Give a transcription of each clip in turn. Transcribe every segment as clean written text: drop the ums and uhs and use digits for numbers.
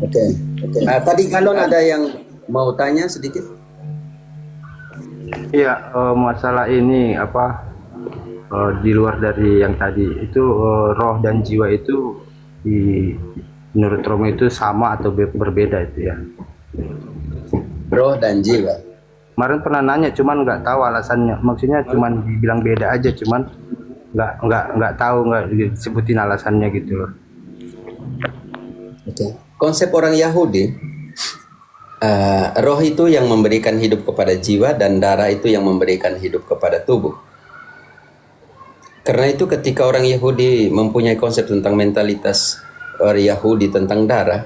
Oke. Tadi Galon ada yang mau tanya sedikit? Iya, masalah ini apa di luar dari yang tadi itu roh dan jiwa itu di menurut Romo itu sama atau berbeda itu ya. Roh dan jiwa. Kemarin pernah nanya, cuman nggak tahu alasannya. Maksudnya cuman dibilang beda aja, cuman nggak tahu, nggak disebutin alasannya gitu loh. Oke. Konsep orang Yahudi, roh itu yang memberikan hidup kepada jiwa dan darah itu yang memberikan hidup kepada tubuh. Karena itu ketika orang Yahudi mempunyai konsep tentang mentalitas orang Yahudi tentang darah,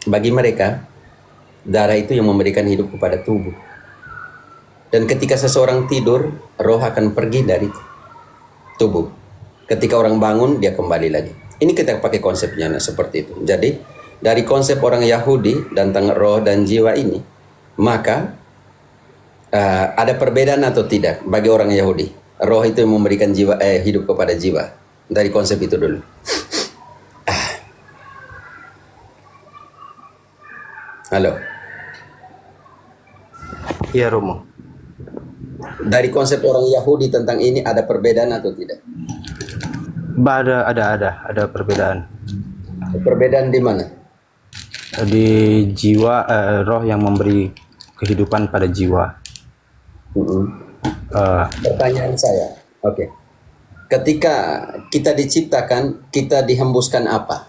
bagi mereka darah itu yang memberikan hidup kepada tubuh. Dan ketika seseorang tidur, roh akan pergi dari tubuh. Ketika orang bangun, dia kembali lagi. Ini kita pakai konsepnya seperti itu. Jadi dari konsep orang Yahudi tentang roh dan jiwa ini, maka ada perbedaan atau tidak bagi orang Yahudi? Roh itu yang memberikan jiwa, hidup kepada jiwa. Dari konsep itu dulu. Halo. Iya Romo. Dari konsep orang Yahudi tentang ini ada perbedaan atau tidak? Ada perbedaan. Perbedaan di mana? Di jiwa, roh yang memberi kehidupan pada jiwa. Pertanyaan saya, oke. Ketika kita diciptakan, kita dihembuskan apa?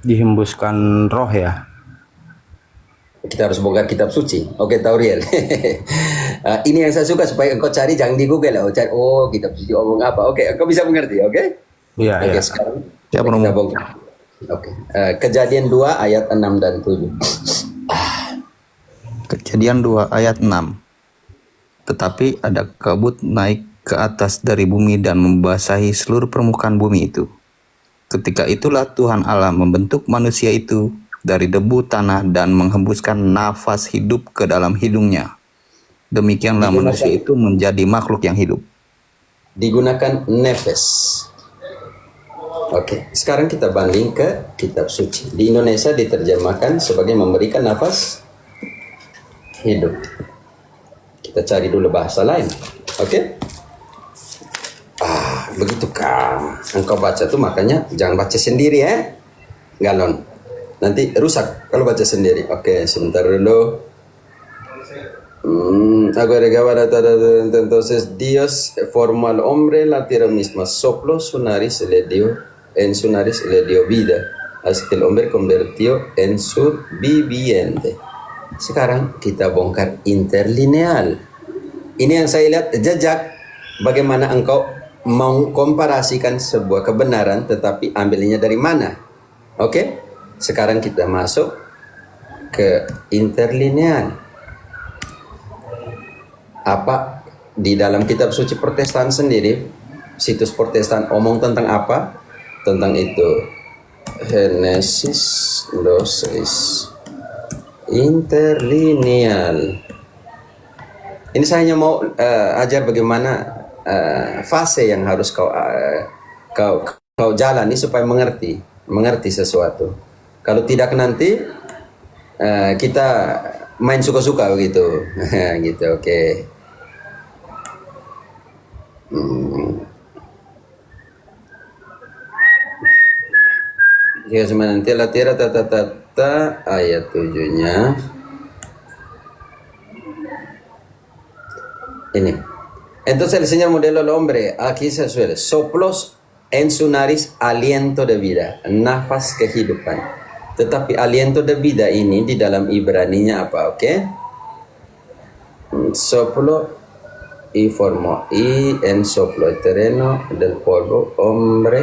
Dihembuskan roh ya. Kita harus bongkar kitab suci. Oke, Tauriel. Ini yang saya suka supaya engkau cari, jangan di Google. Cari, kitab suci omong apa? Oke, engkau bisa mengerti, oke? Iya, Oke, iya. sekarang Ya, kita bongkar. Oke. Kejadian 2 ayat 6 dan 7. Kejadian 2 ayat 6. Tetapi ada kabut naik ke atas dari bumi dan membasahi seluruh permukaan bumi itu. Ketika itulah Tuhan Allah membentuk manusia itu dari debu tanah dan menghembuskan nafas hidup ke dalam hidungnya. Demikianlah manusia itu menjadi makhluk yang hidup. Digunakan nefes. Oke, sekarang kita banding ke kitab suci. Di Indonesia diterjemahkan sebagai memberikan nafas hidup. Kita cari dulu bahasa lain. Oke? Begitu kah? Engkau baca tuh, makanya jangan baca sendiri ya. Galon. Nanti rusak kalau baca sendiri. Oke, sebentar dulu. Entonces Dios formó al hombre la tierra misma, sopló su nariz y le dio en su nariz le dio vida, así que el hombre convirtió en su viviente. Sekarang kita bongkar interlineal. Ini yang saya lihat jejak bagaimana engkau mengkomparasikan sebuah kebenaran tetapi ambilnya dari mana. Oke? Sekarang kita masuk ke interlineal. Apa di dalam kitab suci Protestan sendiri, situs Protestan omong tentang apa? Tentang itu. Genesis 2:6. Interlineal. Ini saya hanya mau ajar bagaimana fase yang harus kau jalani supaya mengerti sesuatu. Kalau tidak nanti kita main suka-suka begitu. Gitu, oke. Jika nanti la tierra ayat 7-nya. Ini. Entonces el Señor modeló al hombre, aquí se suele, soplos en su nariz aliento de vida, nafas kehidupan. Tetapi aliento de vida ini di dalam Ibraninya apa, oke? Soplo y formó y en soplo el terreno del polvo hombre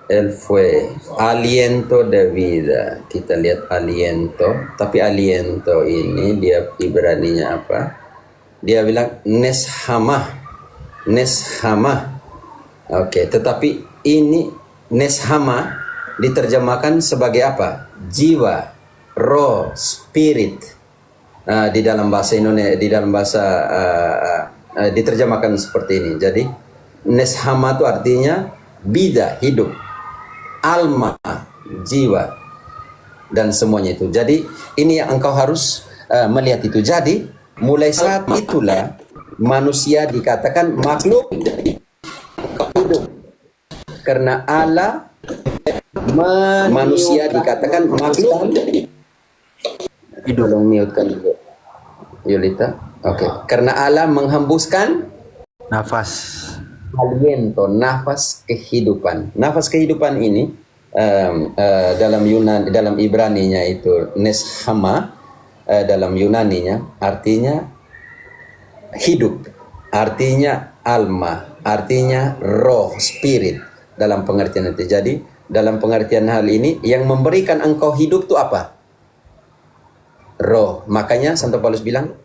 él fue aliento de vida. Kita lihat aliento, tapi aliento ini dia Ibraninya apa? Dia bilang neshamah. Oke, tetapi ini neshama diterjemahkan sebagai apa? Jiwa, roh, spirit. Di dalam bahasa Indonesia, di dalam bahasa diterjemahkan seperti ini. Jadi neshama itu artinya bida, hidup, alma, jiwa. dan semuanya itu. Jadi ini yang engkau harus melihat itu. Jadi mulai saat itulah manusia dikatakan makhluk hidup, karena Allah manusia dikatakan makhluk hidup. Tolong mute-kan dulu, Yolita. Oke. Karena Allah menghembuskan Nafas. aliento, nafas kehidupan. Nafas kehidupan ini dalam Ibraninya itu neshama, dalam Yunaninya artinya hidup, artinya alma, artinya roh, spirit dalam pengertian itu. Jadi dalam pengertian hal ini yang memberikan engkau hidup itu apa? Roh. Makanya Santo Paulus bilang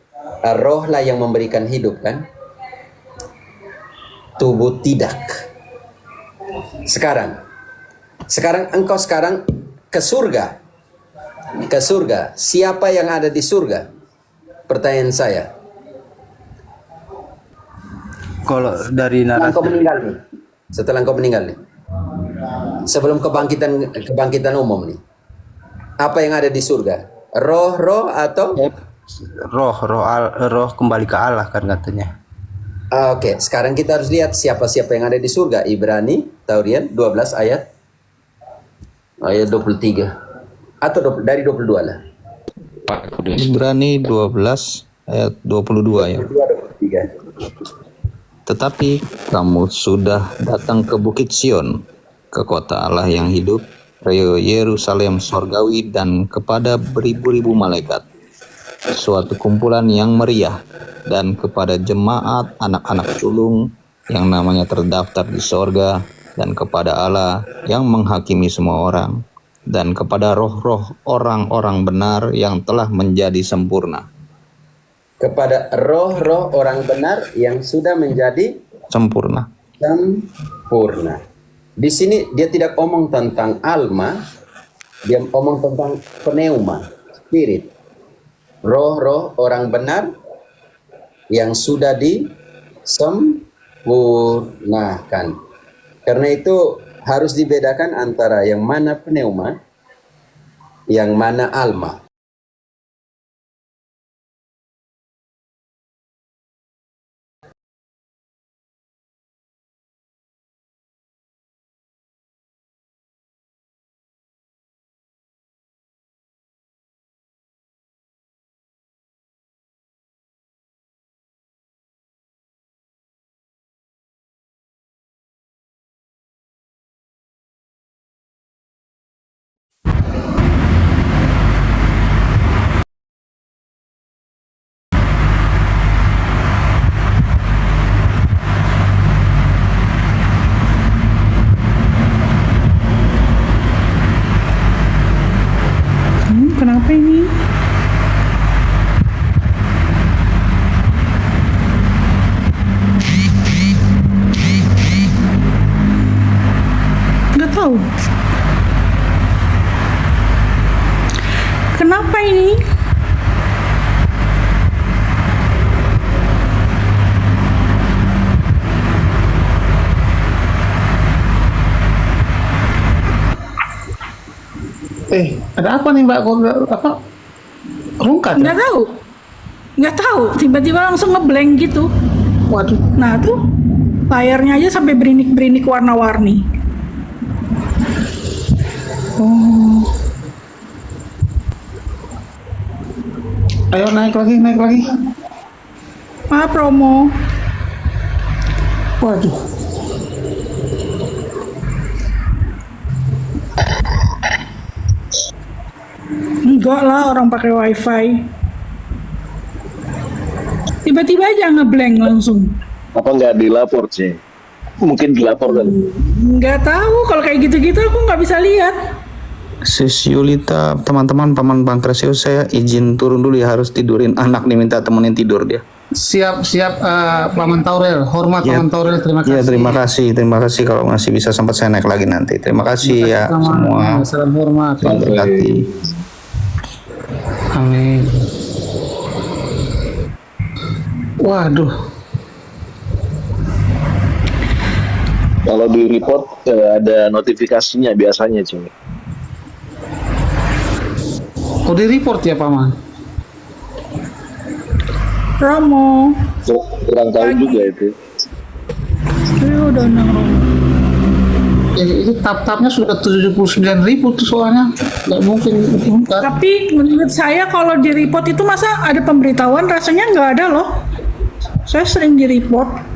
roh lah yang memberikan hidup kan? Tubuh tidak. Sekarang engkau sekarang ke surga. Ke surga. Siapa yang ada di surga? Pertanyaan saya. Kalau dari Setelah engkau narasi meninggal nih. Setelah engkau meninggal nih. Sebelum kebangkitan umum nih. Apa yang ada di surga? Roh atau roh kembali ke Allah kan katanya. Oke, sekarang kita harus lihat siapa-siapa yang ada di surga. Ibrani, Taurian 12 ayat 23 atau dari 22 lah. Ibrani 12 ayat 22 ya. 23. Tetapi kamu sudah datang ke Bukit Sion, ke kota Allah yang hidup, ke Yerusalem sorgawi, dan kepada beribu-ribu malaikat, suatu kumpulan yang meriah, dan kepada jemaat anak-anak sulung yang namanya terdaftar di sorga, dan kepada Allah yang menghakimi semua orang, dan kepada roh-roh orang-orang benar yang telah menjadi sempurna. Kepada roh-roh orang benar yang sudah menjadi Sempurna. sempurna. Di sini dia tidak omong tentang alma, dia omong tentang pneuma, spirit. Roh-roh orang benar yang sudah disempurnakan. Karena itu harus dibedakan antara yang mana pneuma, yang mana alma. Kenapa ini? Nggak tahu. Kenapa ini? Ada apa nih Mbak? Kok rungkat? Nggak tahu. Nggak tahu. Tiba-tiba langsung ngeblank gitu. Waduh. Nah tuh layarnya aja sampai berinik-berinik warna-warni. Oh. Ayo naik lagi. Promo. Waduh. Enggak lah, orang pakai wifi. Tiba-tiba aja ngeblank langsung. Apa nggak dilapor sih? Mungkin dilapor kan? Nggak tahu, kalau kayak gitu-gitu aku nggak bisa lihat. Sis Yulita, teman-teman, Paman Pancrasius, saya izin turun dulu ya, harus tidurin anak nih, minta temenin tidur dia. Siap Paman Taurel. Hormat Ya. Paman Taurel, terima kasih. Ya, terima kasih kalau masih bisa sempat saya naik lagi nanti. Terima kasih ya Sama. semua. Salam hormat. Tuhan berkati. Amin. Waduh. Kalau di report ada notifikasinya biasanya cuy. Kok di report ya paman? Romo. Kurang tahu juga itu. Udah undang Romo. Itu tap-tapnya sudah 79.000 tuh soalnya. Nggak mungkin diungkap. Tapi menurut saya kalau di report itu masa ada pemberitahuan, rasanya nggak ada loh. Saya sering di report.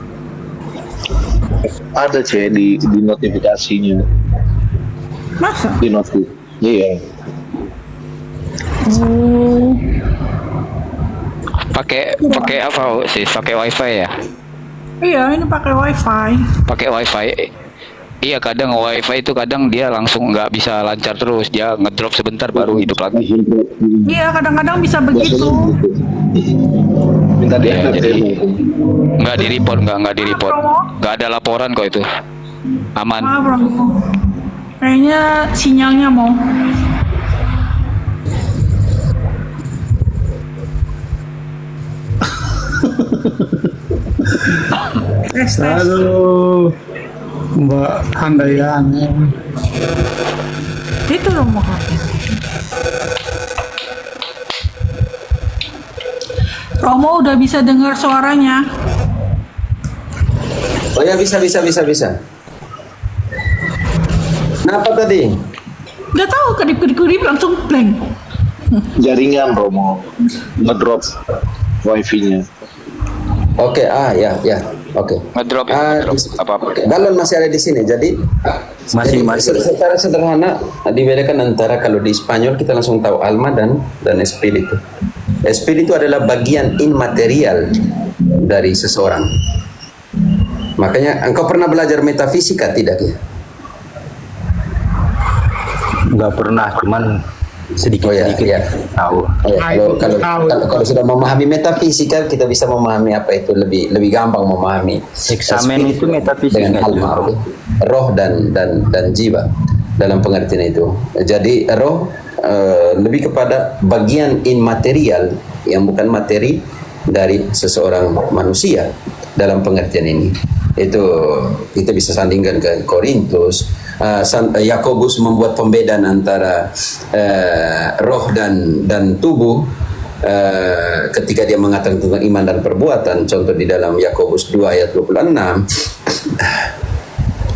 Ada cek di notifikasinya, Masa? di notif. Iya. Oh. Pakai apa sih? Pakai wifi ya? Iya, ini pakai wifi. Pakai wifi. Iya, kadang wifi itu kadang dia langsung nggak bisa lancar terus, dia ngedrop sebentar baru hidup lagi. Iya, kadang-kadang bisa begitu. Minta Iya, diangkat jadi ya. nggak di report, nggak di report, nggak ada laporan kok itu, aman. Maaf, Romo. Kayaknya sinyalnya mau. Tes. Aduh, Mbak Handayani. Itu Romo. Romo udah bisa dengar suaranya. Oh ya, bisa. Kenapa tadi? Udah tahu kedip-kedip langsung blank. Jaringan Romo ngedrop wifi-nya. Oke, ya, oke. Ngedrop apa-apa. Galon masih ada di sini, jadi Masih. secara sederhana dibedakan antara kalau di Spanyol kita langsung tahu alma dan espiritu. Espiritu adalah bagian immaterial dari seseorang. Makanya engkau pernah belajar metafisika tidak ya? Nggak pernah, cuman sedikit-sedikit ya. tahu. Kalau sudah memahami metafisika, kita bisa memahami apa itu lebih gampang memahami. Eksamen Espiritu itu metafisika dengan itu. alma, roh dan jiwa dalam pengertian itu. Jadi roh lebih kepada bagian immaterial yang bukan materi dari seseorang manusia dalam pengertian ini. Itu kita bisa sandingkan ke Korintus. Yakobus membuat pembedaan antara roh dan tubuh ketika dia mengatakan tentang iman dan perbuatan. Contoh di dalam Yakobus 2 ayat 26.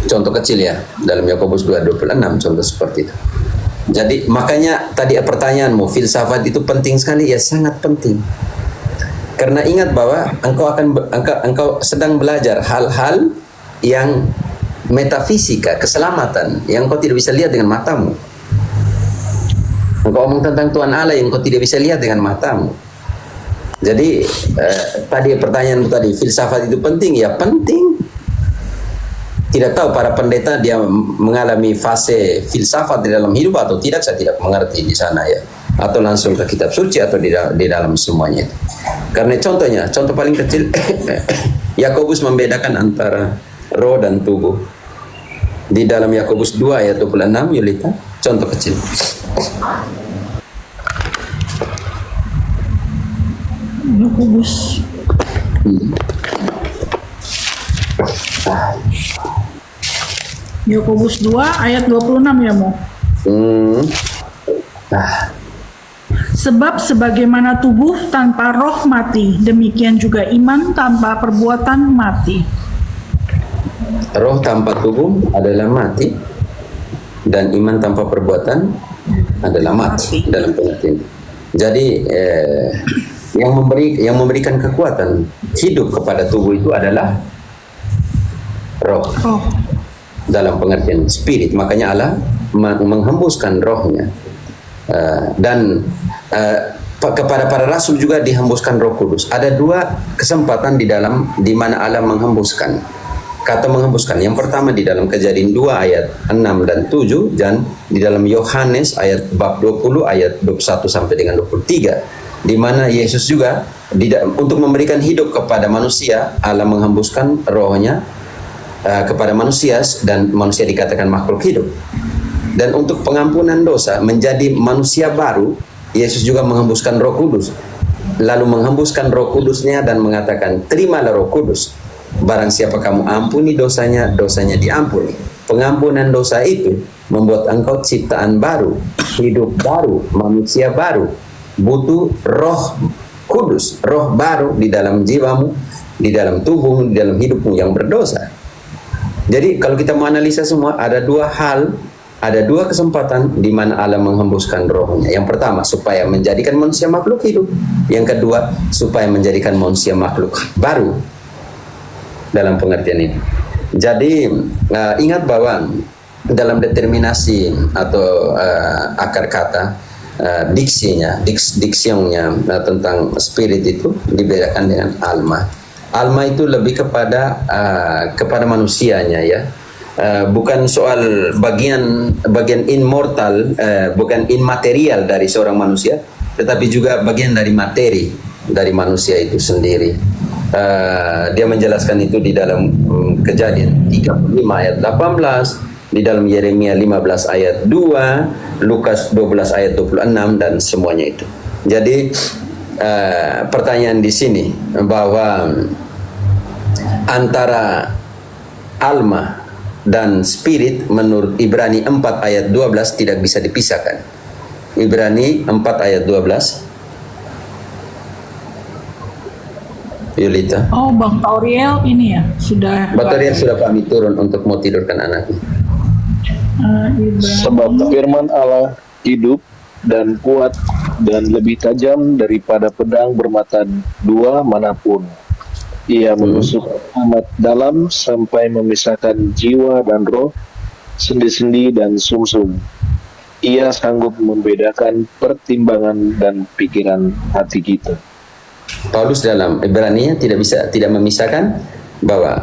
Contoh kecil ya, dalam Yakobus 2:26 contoh seperti itu. Jadi makanya tadi pertanyaanmu, filsafat itu penting sekali, ya sangat penting. Karena ingat bahwa engkau sedang belajar hal-hal yang metafisika, keselamatan yang kau tidak bisa lihat dengan matamu. Engkau omong tentang Tuhan Allah yang kau tidak bisa lihat dengan matamu. Jadi tadi pertanyaan tadi, filsafat itu penting, ya penting. Tidak tahu para pendeta dia mengalami fase filsafat di dalam hidup atau tidak, saya tidak mengerti di sana ya. Atau langsung ke kitab suci atau di dalam semuanya itu. Karena contoh paling kecil, Yakobus membedakan antara roh dan tubuh. Di dalam Yakobus 2 ayat 26, Yulita, contoh kecil. Yakobus. Yakobus 2 ayat 26 ya, Mo. Sebab sebagaimana tubuh tanpa roh mati, demikian juga iman tanpa perbuatan mati. Roh tanpa tubuh adalah mati, dan iman tanpa perbuatan adalah mati dalam pengertian. Jadi yang memberikan kekuatan hidup kepada tubuh itu adalah roh. Dalam pengertian spirit. Makanya Allah menghembuskan rohnya. Dan kepada para rasul juga dihembuskan Roh Kudus. Ada dua kesempatan di mana Allah menghembuskan. Kata menghembuskan, yang pertama di dalam Kejadian 2 ayat 6 dan 7, dan di dalam Yohanes ayat bab 20 ayat 21 sampai dengan 23, di mana Yesus juga untuk memberikan hidup kepada manusia, Allah menghembuskan rohnya kepada manusia, dan manusia dikatakan makhluk hidup. Dan untuk pengampunan dosa menjadi manusia baru, Yesus juga menghembuskan Roh Kudus. Lalu menghembuskan Roh Kudusnya dan mengatakan, terimalah Roh Kudus. Barang siapa kamu ampuni dosanya, dosanya diampuni. pengampunan dosa itu membuat engkau ciptaan baru, hidup baru, manusia baru. Butuh Roh Kudus, roh baru di dalam jiwamu, di dalam tubuhmu, di dalam hidupmu yang berdosa. Jadi kalau kita mau analisa semua, ada dua hal, ada dua kesempatan di mana Allah menghembuskan rohnya. Yang pertama, supaya menjadikan manusia makhluk hidup. Yang kedua, supaya menjadikan manusia makhluk baru. Dalam pengertian ini. Jadi ingat bahwa dalam determinasi atau akar kata, diksionnya tentang spirit itu dibedakan dengan alma. Alma itu lebih kepada manusianya, ya. Bukan soal bagian immortal, bukan immaterial dari seorang manusia, tetapi juga bagian dari materi dari manusia itu sendiri. Dia menjelaskan itu di dalam Kejadian 35 ayat 18, di dalam Yeremia 15 ayat 2, Lukas 12 ayat 26, dan semuanya itu. Jadi pertanyaan di sini bahwa antara alma dan spirit menurut Ibrani 4 ayat 12 tidak bisa dipisahkan. Ibrani 4 ayat 12. Yulita. Oh, Bang Tauriel ini ya sudah. Bang Tauriel sudah pamit turun untuk mau tidurkan anaknya. Sebab firman Allah hidup dan kuat dan lebih tajam daripada pedang bermata dua manapun. Ia menusuk amat dalam sampai memisahkan jiwa dan roh, sendi-sendi dan sumsum. Ia sanggup membedakan pertimbangan dan pikiran hati kita. Paulus dalam Ibrani tidak memisahkan bahwa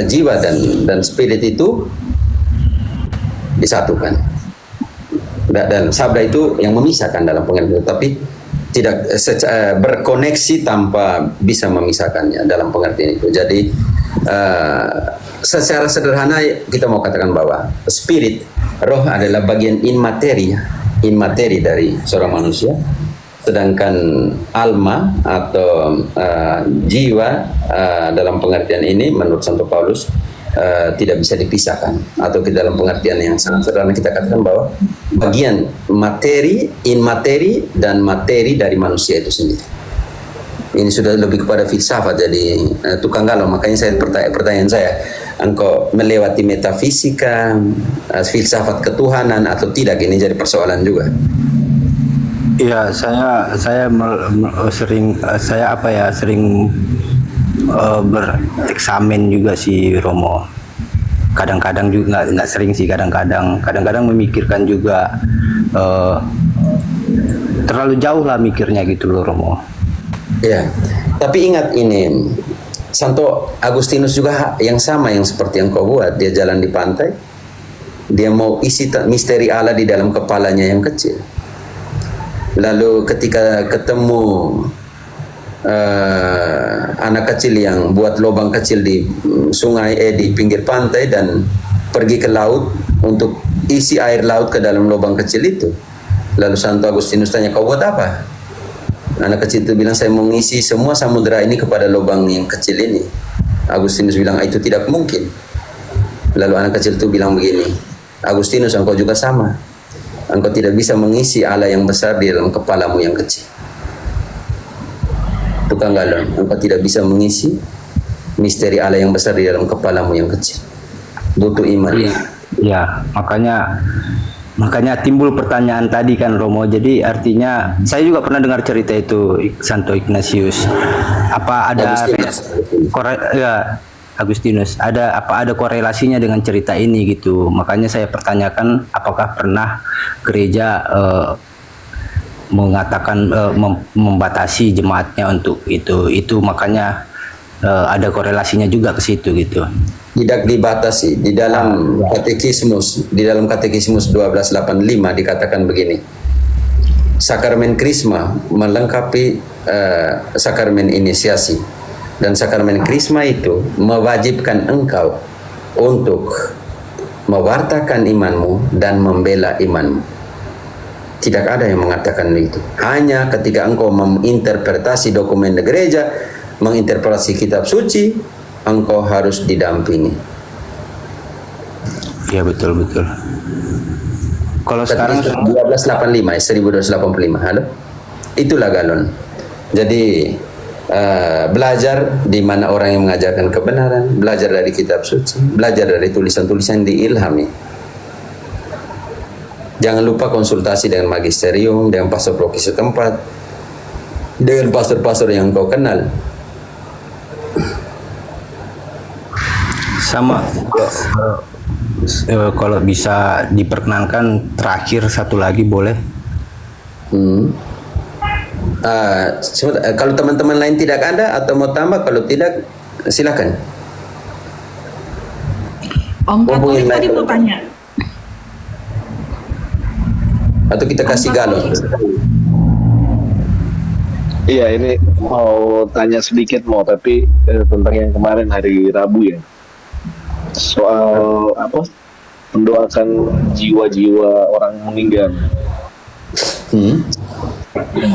jiwa dan spirit itu disatukan. Dan sabda itu yang memisahkan dalam pengertian, tapi tidak berkoneksi tanpa bisa memisahkannya dalam pengertian itu. Jadi secara sederhana kita mau katakan bahwa spirit, roh adalah bagian inmateri dari seorang manusia. Sedangkan alma atau jiwa dalam pengertian ini menurut Santo Paulus tidak bisa dipisahkan, atau dalam pengertian yang sangat sederhana kita katakan bahwa bagian materi, inmateri, dan materi dari manusia itu sendiri. Ini sudah lebih kepada filsafat, jadi tukang galau. Makanya saya pertanyaan saya, engkau melewati metafisika, filsafat ketuhanan atau tidak, ini jadi persoalan juga. Iya, saya sering bereksamen juga si Romo. Kadang-kadang juga nggak sering sih, kadang-kadang memikirkan juga terlalu jauh lah mikirnya gitu loh Romo. Ya, tapi ingat ini, Santo Agustinus juga yang sama yang seperti yang kau buat. Dia jalan di pantai, dia mau isi misteri Allah di dalam kepalanya yang kecil. Lalu ketika ketemu anak kecil yang buat lubang kecil di sungai, di pinggir pantai, dan pergi ke laut untuk isi air laut ke dalam lubang kecil itu. Lalu Santo Agustinus tanya, kau buat apa? Anak kecil itu bilang, saya mengisi semua samudera ini kepada lubang yang kecil ini. Agustinus bilang, itu tidak mungkin. Lalu anak kecil itu bilang begini, Agustinus, engkau juga sama. Engkau tidak bisa mengisi Allah yang besar di dalam kepalamu yang kecil. Tukang galon, engkau tidak bisa mengisi misteri Allah yang besar di dalam kepalamu yang kecil. Butuh iman. Ya, makanya timbul pertanyaan tadi kan Romo. Jadi artinya saya juga pernah dengar cerita itu Santo Ignatius. Apa ada Agustinus, ada korelasinya dengan cerita ini gitu. Makanya saya pertanyakan, apakah pernah gereja mengatakan membatasi jemaatnya untuk itu makanya ada korelasinya juga ke situ gitu. Tidak dibatasi. Di dalam katekismus 1285 dikatakan begini, sakramen krisma melengkapi sakramen inisiasi, dan sakramen krisma itu mewajibkan engkau untuk mewartakan imanmu dan membela imanmu. Tidak ada yang mengatakan itu. Hanya ketika engkau menginterpretasi dokumen gereja, menginterpretasi kitab suci, engkau harus didampingi. Iya betul betul. Kalau sekarang 1285, 1285. Halo? Itulah galon. Jadi belajar di mana orang yang mengajarkan kebenaran, belajar dari kitab suci, belajar dari tulisan-tulisan diilhami. Jangan lupa konsultasi dengan magisterium, dengan pastor proki setempat, dengan pastor-pastor yang kau kenal. sama kalau bisa diperkenankan terakhir satu lagi boleh. Kalau teman-teman lain tidak ada atau mau tambah, kalau tidak silakan. Om Katolik tadi mau tanya. Atau kita kasih galon. Iya, ini mau tanya sedikit tapi tentang yang kemarin hari Rabu ya. Soal apa? Mendoakan jiwa-jiwa orang meninggal.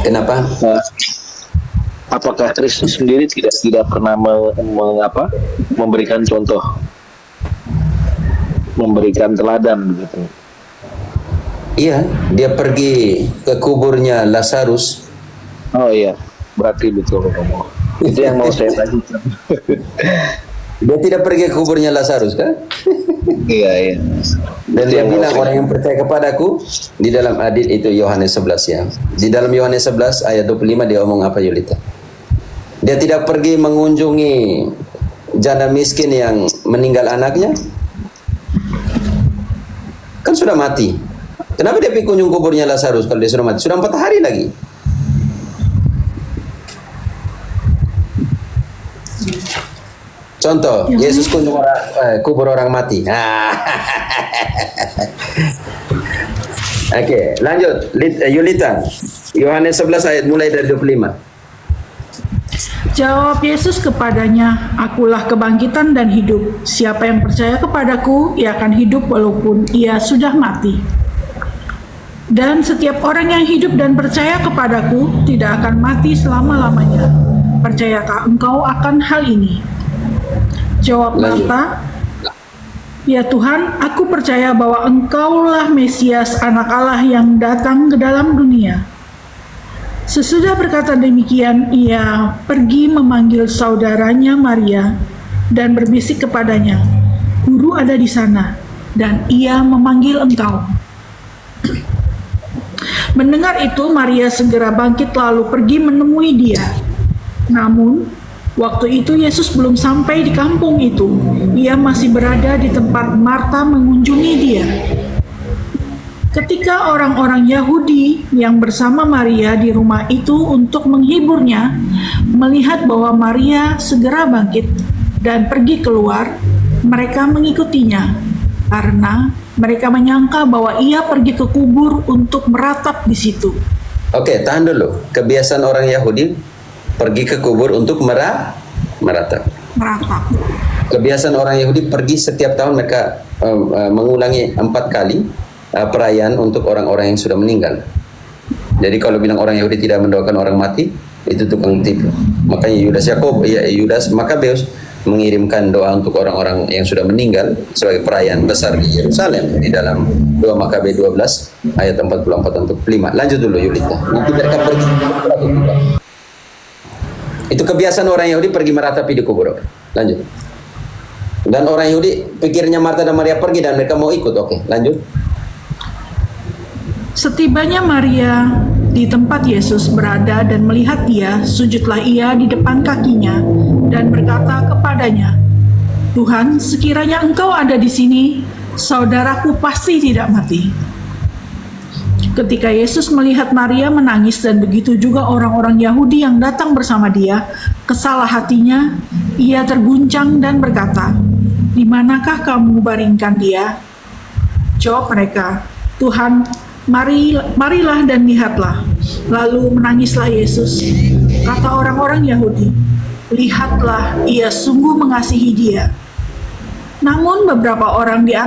Kenapa? Nah, apakah Kristus sendiri tidak pernah memberikan contoh, memberikan teladan begitu? Iya, dia pergi ke kuburnya Lazarus. Oh iya, berarti betul kamu. Itu yang mau saya tanyakan. Dia tidak pergi ke kuburnya Lazarus kan? Iya. Dan dia bilang orang yang percaya kepadaku di dalam adil itu Yohanes 11 ya. Di dalam Yohanes 11 ayat 25 dia omong apa Yulita? Dia tidak pergi mengunjungi janda miskin yang meninggal anaknya. Kan sudah mati. Kenapa dia pergi kunjung kuburnya Lazarus kalau dia sudah mati? Sudah 4 hari lagi. Contoh, Yesus kunjung kubur orang mati. Oke, lanjut. Yulita, Yohanes 11 ayat mulai dari 25. Jawab Yesus kepadanya, "Akulah kebangkitan dan hidup. Siapa yang percaya kepadaku, ia akan hidup walaupun ia sudah mati. Dan setiap orang yang hidup dan percaya kepadaku tidak akan mati selama-lamanya. Percayakah engkau akan hal ini?" Jawab Marta, "Ya Tuhan, aku percaya bahwa Engkaulah Mesias, Anak Allah yang datang ke dalam dunia." Sesudah berkata demikian, ia pergi memanggil saudaranya Maria dan berbisik kepadanya, "Guru ada di sana, dan ia memanggil engkau." Mendengar itu, Maria segera bangkit lalu pergi menemui dia. Namun, waktu itu Yesus belum sampai di kampung itu. Ia masih berada di tempat Marta mengunjungi dia. Ketika orang-orang Yahudi yang bersama Maria di rumah itu untuk menghiburnya, melihat bahwa Maria segera bangkit dan pergi keluar, mereka mengikutinya karena mereka menyangka bahwa ia pergi ke kubur untuk meratap di situ. Oke, tahan dulu. Kebiasaan orang Yahudi pergi ke kubur untuk meratap. Kebiasaan orang Yahudi pergi setiap tahun, mereka mengulangi 4 kali perayaan untuk orang-orang yang sudah meninggal. Jadi kalau bilang orang Yahudi tidak mendoakan orang mati, itu tukang tipu. Makanya Yudas Makabeus mengirimkan doa untuk orang-orang yang sudah meninggal sebagai perayaan besar di Yerusalem di dalam 2 Makabe 12 ayat 44 untuk 5. Lanjut dulu Yulita. Nanti mereka pergi. Itu kebiasaan orang Yahudi pergi meratapi di kubur. Lanjut. Dan orang Yahudi pikirnya Marta dan Maria pergi dan mereka mau ikut. Oke, lanjut. Setibanya Maria di tempat Yesus berada dan melihat dia, sujudlah ia di depan kakinya dan berkata kepadanya, "Tuhan, sekiranya engkau ada di sini, saudaraku pasti tidak mati." Ketika Yesus melihat Maria menangis dan begitu juga orang-orang Yahudi yang datang bersama dia, kesalah hatinya, ia terguncang dan berkata, "Di manakah kamu baringkan dia?" Jawab mereka, "Tuhan, marilah dan lihatlah." Lalu menangislah Yesus. Kata orang-orang Yahudi, "Lihatlah, ia sungguh mengasihi dia." Namun beberapa orang di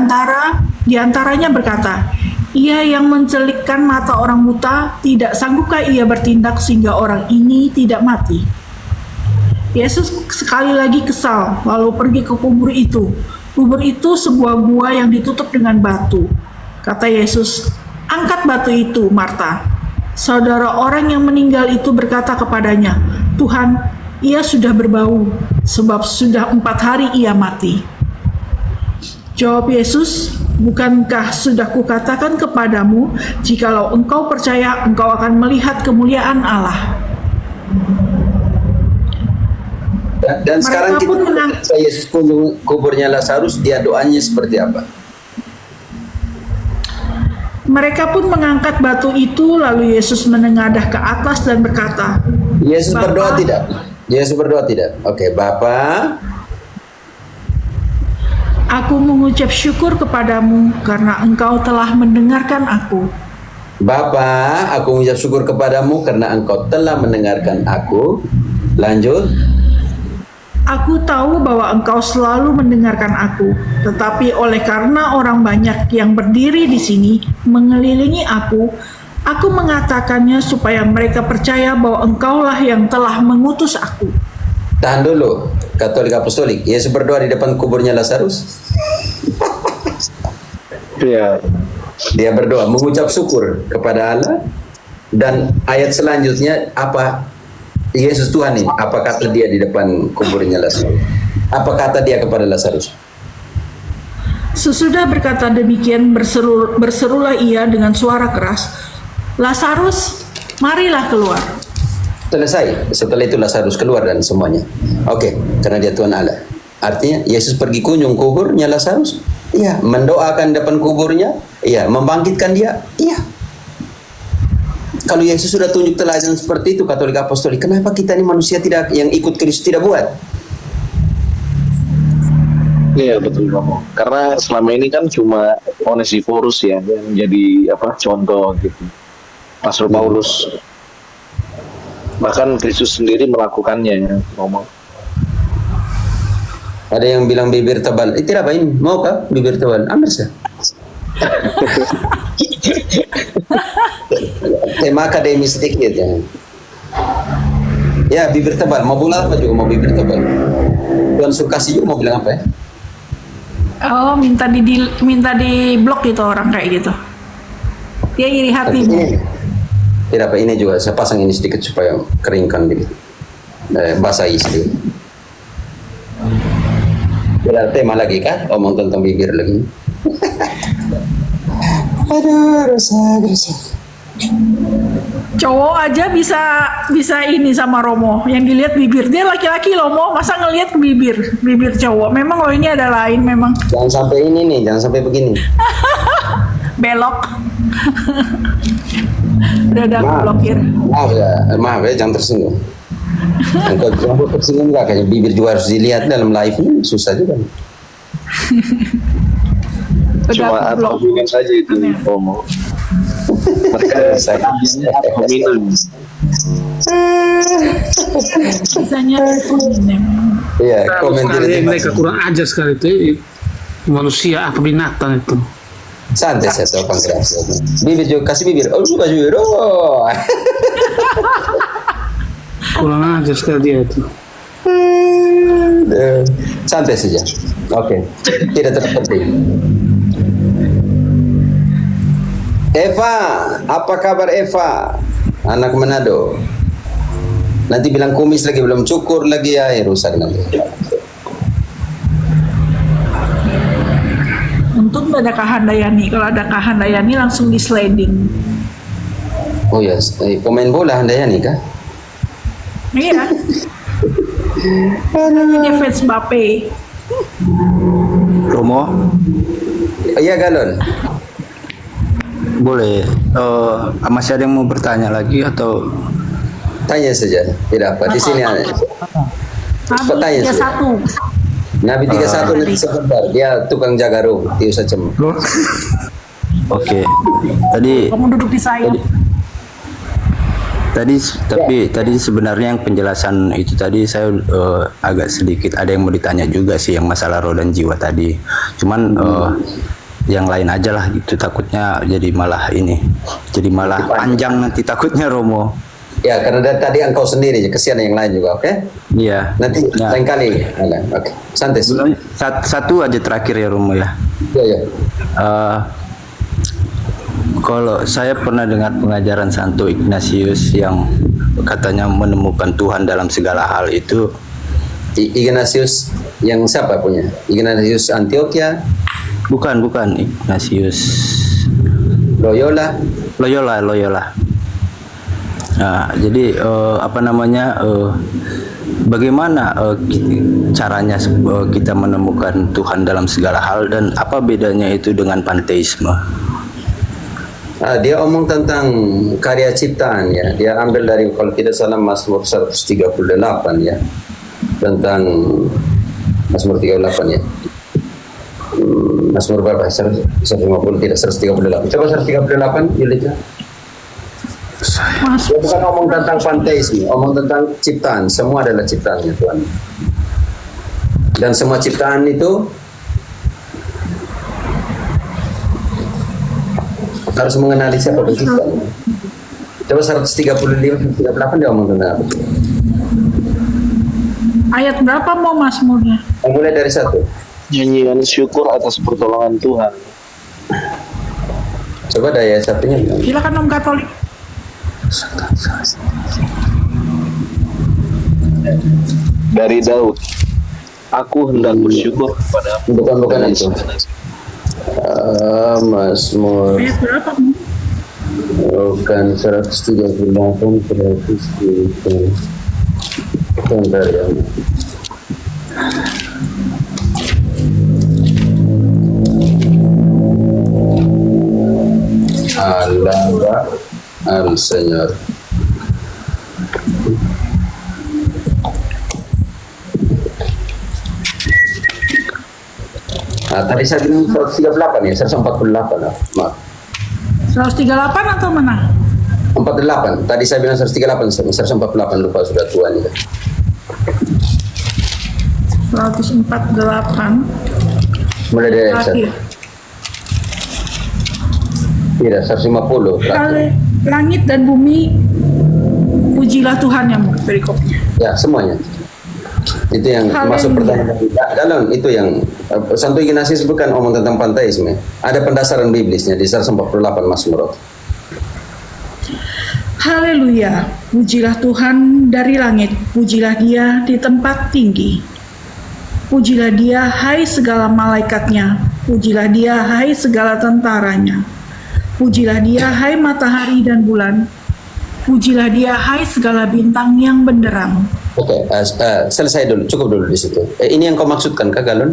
antaranya berkata, "Ia yang mencelikkan mata orang buta, tidak sanggupkah ia bertindak sehingga orang ini tidak mati?" Yesus sekali lagi kesal, lalu pergi ke kubur itu. Kubur itu sebuah gua yang ditutup dengan batu. Kata Yesus, "Angkat batu itu, Marta." Saudara orang yang meninggal itu berkata kepadanya, "Tuhan, ia sudah berbau, sebab sudah 4 hari ia mati." Jawab Yesus, "Bukankah sudah kukatakan kepadamu, jikalau engkau percaya, engkau akan melihat kemuliaan Allah." Dan sekarang Mereka kita pun menang- lihat Yesus kunjung kuburnya Lazarus, dia doanya seperti apa? Mereka pun mengangkat batu itu, lalu Yesus menengadah ke atas dan berkata, Yesus "Bapa." berdoa tidak? Yesus berdoa tidak? Oke, Bapa, "Aku mengucap syukur kepadamu karena engkau telah mendengarkan aku. Bapa, aku mengucap syukur kepadamu karena engkau telah mendengarkan aku. Lanjut. Aku tahu bahwa engkau selalu mendengarkan aku, tetapi oleh karena orang banyak yang berdiri di sini mengelilingi aku mengatakannya supaya mereka percaya bahwa engkaulah yang telah mengutus aku." Tahan dulu, Katolik Apostolik. Yesus berdoa di depan kuburnya Lazarus. Ya, Dia berdoa, mengucap syukur kepada Allah. Dan ayat selanjutnya apa? Yesus Tuhan ini, apa kata dia di depan kuburnya Lazarus? Apa kata dia kepada Lazarus? Sesudah berkata demikian, berserulah ia dengan suara keras, "Lazarus, marilah keluar." Selesai. Setelah itu Lazarus keluar dan semuanya. Oke, karena dia Tuhan Allah. Artinya Yesus pergi kunjung kuburnya Lazarus. Iya, mendoakan depan kuburnya. Iya, membangkitkan dia. Iya. Kalau Yesus sudah tunjuk teladan seperti itu, Katolik Apostolik, kenapa kita ini manusia tidak yang ikut Kristus tidak buat? iya betul Romo. Karena selama ini kan cuma Onesiphorus ya yang jadi contoh gitu. Pastor Paulus. Bahkan Kristus sendiri melakukannya ya, Romo. Ada yang bilang bibir tebal. Tidak apa ini? Mau kah bibir tebal? Ambil sah. Tema akademis sedikit ya. Ya, bibir tebal. Mau bola apa juga mau bibir tebal. Tuan Sukasi juga mau bilang apa ya? Oh, minta di blok gitu orang kayak gitu. Dia iri hatimu. Ini, tidak apa ini juga. Saya pasang ini sedikit supaya keringkan begitu. Basahi sedikit. Tidak tema lagi kah? Omong tentang bibir lagi. Aduh, resah. Cowok aja bisa ini sama Romo. Yang dilihat bibir. Dia laki-laki loh, Mo. Masa ngelihat ke bibir cowok. Memang lo ini ada lain memang. Jangan sampai ini nih, jangan sampai begini. Belok. Udah aku blokir. Maaf ya, jangan tersinggung. Engkau jangan tersinggung nggak? Kayak bibir juga harus dilihat dalam live ini susah juga. Cuma Udah aku blok. argumen saja itu Romo. Mereka minum. Bisanya Iya, komen Sekali tidak mereka kurang ajar sekali itu manusia apa binatang itu. santai saya tahu panggilan. Bibir juga kasih bibir. Oh, kasih bibir. Oh. Kurang ajar sekali dia itu. Santai saja. Oke, tidak terpenting. Eva, apa kabar Eva? Anak Manado. Nanti bilang kumis lagi belum cukur lagi ya, rusak nanti. Untung nggak ada Kahandayani. Kalau ada Kahandayani langsung di sliding. Oh ya, pemain bola Handayani kah? Iya. Dia fans Mbappe. Romo, Iya Galon. boleh masih ada yang mau bertanya lagi atau Tanya saja, tidak apa. Di sini ada. Nabi 31. Nabi 31 nanti sebentar. Dia tukang jaga room. Tidak usah cem. Oke. Tadi Kamu duduk di saya. tadi sebenarnya yang penjelasan itu tadi saya agak sedikit ada yang mau ditanya juga sih yang masalah roh dan jiwa tadi. Cuman yang lain aja lah gitu, takutnya jadi malah panjang nanti takutnya Romo. Ya, karena dari tadi engkau sendiri, kesian yang lain juga, oke? Iya. Nanti Nah, lain kali. Oke, santai. satu aja terakhir ya Romo ya. Ya, ya. Eh, kalau saya pernah dengar pengajaran Santo Ignatius yang katanya menemukan Tuhan dalam segala hal itu. Ignatius yang siapa punya? Ignatius Antioquia, Bukan Ignatius Loyola. Loyola. Nah, jadi bagaimana caranya kita menemukan Tuhan dalam segala hal dan apa bedanya itu dengan panteisme? Dia omong tentang karya ciptaan ya. Dia ambil dari kalau tidak salah Mazmur 138 ya. Tentang Mazmur 38 ya. Mazmur berapa? 150 tidak 138. Coba 138 Yulita. Dia bukan omong tentang panteisme, omong tentang ciptaan. Semua adalah ciptaannya Tuhan. Dan semua ciptaan itu harus mengenali siapa penciptanya. Coba 135, 138 dia omong tentang apa? Ayat berapa mau Mazmurnya? Mulai dari 1. Nyanyian syukur atas pertolongan Tuhan. Coba daya satunya. Silakan Om Katolik. Dari Daud, aku hendak bersyukur kepadamu. Bukan itu. Mazmur Ayat berapa Om? bukan 138 berarti itu. Bentar ya. Alaba al Señor. Tadi saya bilang 138 ya, 148 lah. Maaf. 138 atau mana? 48. Tadi saya bilang 138, 148 lupa sudah tua nih. 148. Mulai dari Terakhir. tidak 150 terakhir. Langit dan bumi, pujilah Tuhan yang perikopnya. Ya, semuanya. Itu yang Haleluya. masuk pertanyaan dalam itu yang Santo Ignatius bukan omong tentang panteisme. Ada pendasaran biblisnya di 148 Mazmur. Haleluya, pujilah Tuhan dari langit, pujilah Dia di tempat tinggi. Pujilah Dia, hai segala malaikatnya, pujilah Dia, hai segala tentaranya. Pujilah Dia, hai matahari dan bulan. Pujilah Dia, hai segala bintang yang benderang. Oke, selesai dulu, cukup dulu di situ. Ini yang kau maksudkan, Kak Galon?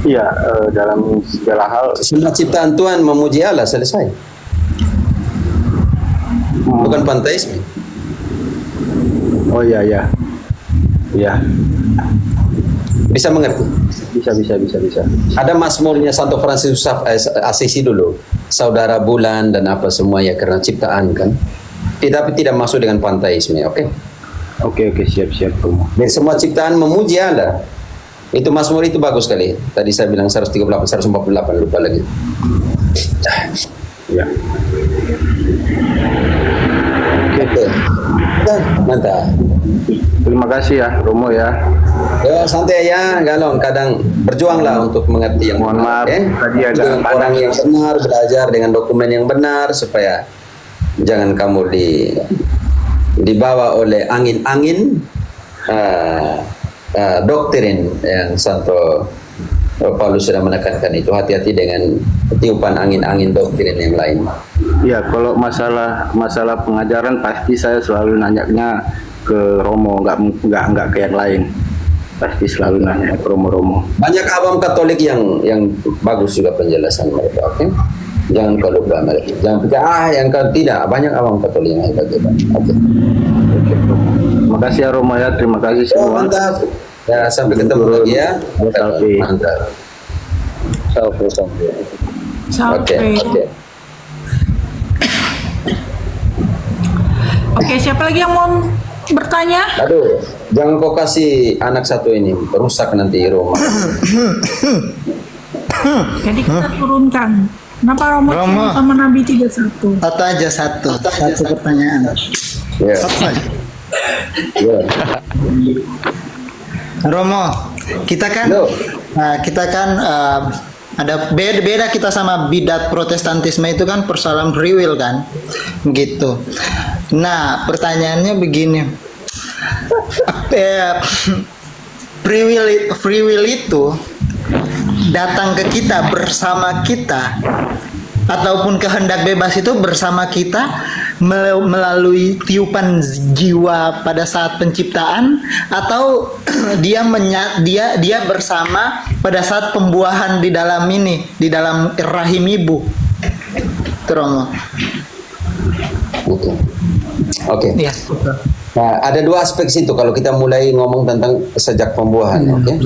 Iya, dalam segala hal. Semua ciptaan Tuhan memuji Allah, selesai. Bukan panteisme. Oh iya. Bisa mengerti? Bisa. Ada Mazmurnya Santo Fransiskus Assisi dulu, saudara bulan dan apa semua ya karena ciptaan kan. Tapi tidak masuk dengan panteisme, oke? Oke, siap. Dari semua ciptaan memuji Allah. Itu Mazmur itu bagus sekali. Tadi saya bilang 138, 148 lupa lagi. Ya. Oke. Mantap. Terima kasih ya, Romo ya. Ya santai ya, Galon. Kadang berjuanglah untuk mengerti yang Mohon benar. maaf, tadi agak Dengan panas. orang yang benar, belajar dengan dokumen yang benar supaya jangan kamu dibawa oleh angin-angin doktrin yang Santo Paulus sudah menekankan itu. Hati-hati dengan tiupan angin-angin doktrin yang lain. Ya, kalau masalah pengajaran pasti saya selalu nanyanya ke Romo, nggak ke yang lain. Pasti selalu nanya ke Romo. Banyak awam Katolik yang bagus juga penjelasan mereka, oke? Jangan kau lupa mereka. Jangan percaya yang kau tidak. Banyak awam Katolik yang hebat. Oke. Terima kasih ya Romo ya, terima kasih Oh, semua. mantap. Ya, sampai ketemu lagi ya. Sampai. Mantap. Sampai. Oke, siapa lagi yang mau bertanya? Aduh, jangan kau kasih anak satu ini, rusak nanti rumah. Jadi kita turunkan. Kenapa Romo Romo. sama Nabi 31? Satu aja satu pertanyaan. Ya. Satu aja. Ya. Romo, kita kan Halo. ada beda kita sama bidat Protestantisme itu kan persoalan free will kan, gitu. Nah, pertanyaannya begini, free will itu datang ke kita bersama kita, ataupun kehendak bebas itu bersama kita melalui tiupan jiwa pada saat penciptaan, atau dia bersama pada saat pembuahan di dalam rahim ibu. Romo. Betul. Oke. Iya. Nah, ada dua aspek situ kalau kita mulai ngomong tentang sejak pembuahan. Oke.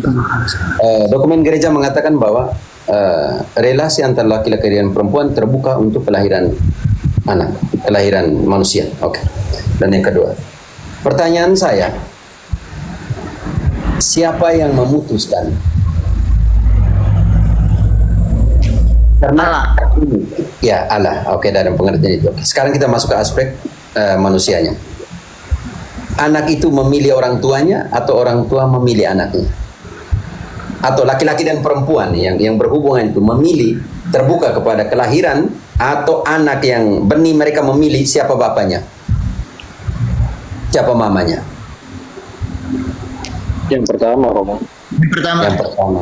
Dokumen gereja mengatakan bahwa relasi antara laki-laki dan perempuan terbuka untuk kelahiran anak, kelahiran manusia. Oke. Dan yang kedua, pertanyaan saya, siapa yang memutuskan? Karena ya Allah. Oke, dalam pengertian itu. Oke. Sekarang kita masuk ke aspek manusianya. Anak itu memilih orang tuanya atau orang tua memilih anaknya? Atau laki-laki dan perempuan yang berhubungan itu memilih terbuka kepada kelahiran, atau anak yang benih mereka memilih siapa bapaknya, siapa mamanya? Yang pertama, Romo. Yang pertama,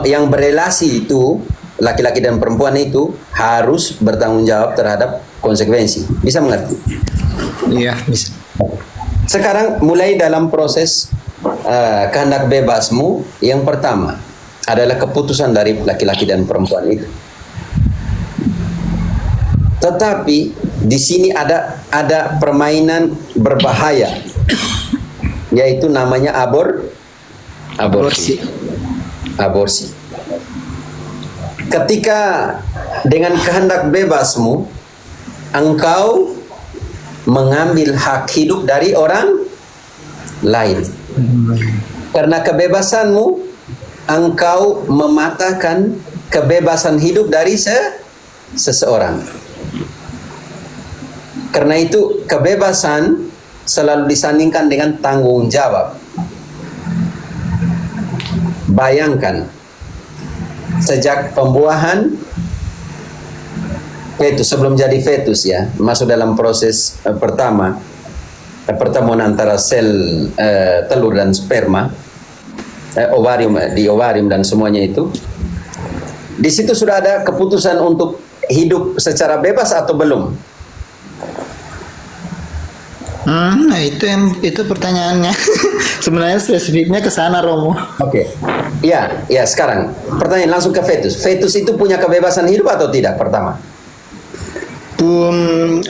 yang berelasi itu laki-laki dan perempuan itu harus bertanggung jawab terhadap konsekuensi. Bisa mengerti? Iya, bisa. Sekarang mulai dalam proses kehendak bebasmu, yang pertama adalah keputusan dari laki-laki dan perempuan itu. Tetapi di sini ada permainan berbahaya, yaitu namanya aborsi. Ketika dengan kehendak bebasmu engkau mengambil hak hidup dari orang lain. Karena kebebasanmu, engkau mematahkan kebebasan hidup dari seseorang. Karena itu kebebasan selalu disandingkan dengan tanggung jawab. Bayangkan, sejak pembuahan fetus, sebelum jadi fetus ya, masuk dalam proses pertama, pertemuan antara sel telur dan sperma, ovarium dan semuanya itu. Di situ sudah ada keputusan untuk hidup secara bebas atau belum? Nah, itu pertanyaannya. Sebenarnya spesifiknya ke sana, Romo. Oke. Ya, sekarang pertanyaan langsung ke fetus. Fetus itu punya kebebasan hidup atau tidak pertama?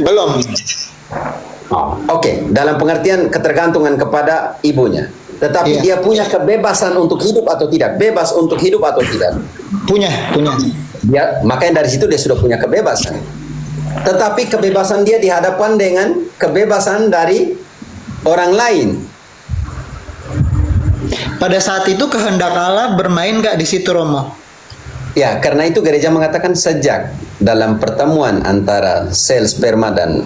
Belum. Oke, dalam pengertian ketergantungan kepada ibunya. Tetapi Iya. dia punya kebebasan untuk hidup atau tidak? Bebas untuk hidup atau tidak? Punya. Makanya dari situ dia sudah punya kebebasan. Tetapi kebebasan dia dihadapkan dengan kebebasan dari orang lain. Pada saat itu kehendak Allah bermain gak di situ, Romo? Ya, karena itu gereja mengatakan sejak dalam pertemuan antara sel sperma dan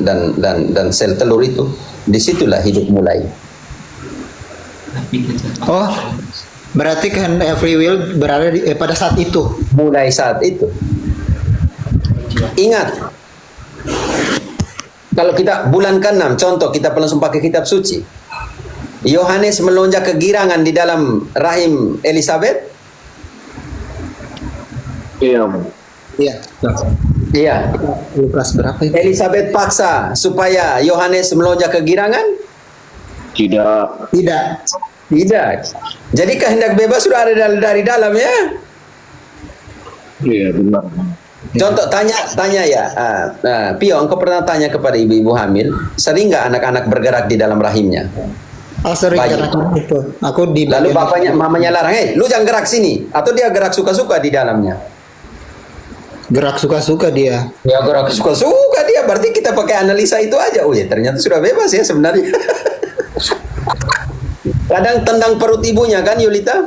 sel telur itu, disitulah hidup mulai. Oh, berarti kehendak free will berada pada saat itu. Mulai saat itu. Ingat, kalau kita bulan ke-6, contoh kita langsung pakai kitab suci. Yohanes melonjak kegirangan di dalam rahim Elizabeth. Iya. Iya. Lukas berapa itu? Elizabeth paksa supaya Yohanes melonjak kegirangan? Tidak. Tidak. Jadi kehendak bebas sudah ada dari dalam ya. Iya, benar. Contoh tanya ya, Pio, engkau pernah tanya kepada ibu-ibu hamil, sering nggak anak-anak bergerak di dalam rahimnya? Sering Bayi. karena itu. Aku di Lalu bagian- mamanya larang, lu jangan gerak sini, atau dia gerak suka-suka di dalamnya? gerak suka-suka dia. Ya gerak suka-suka dia, berarti kita pakai analisa itu aja. Oh ya ternyata sudah bebas ya sebenarnya. Kadang tendang perut ibunya kan Yulita?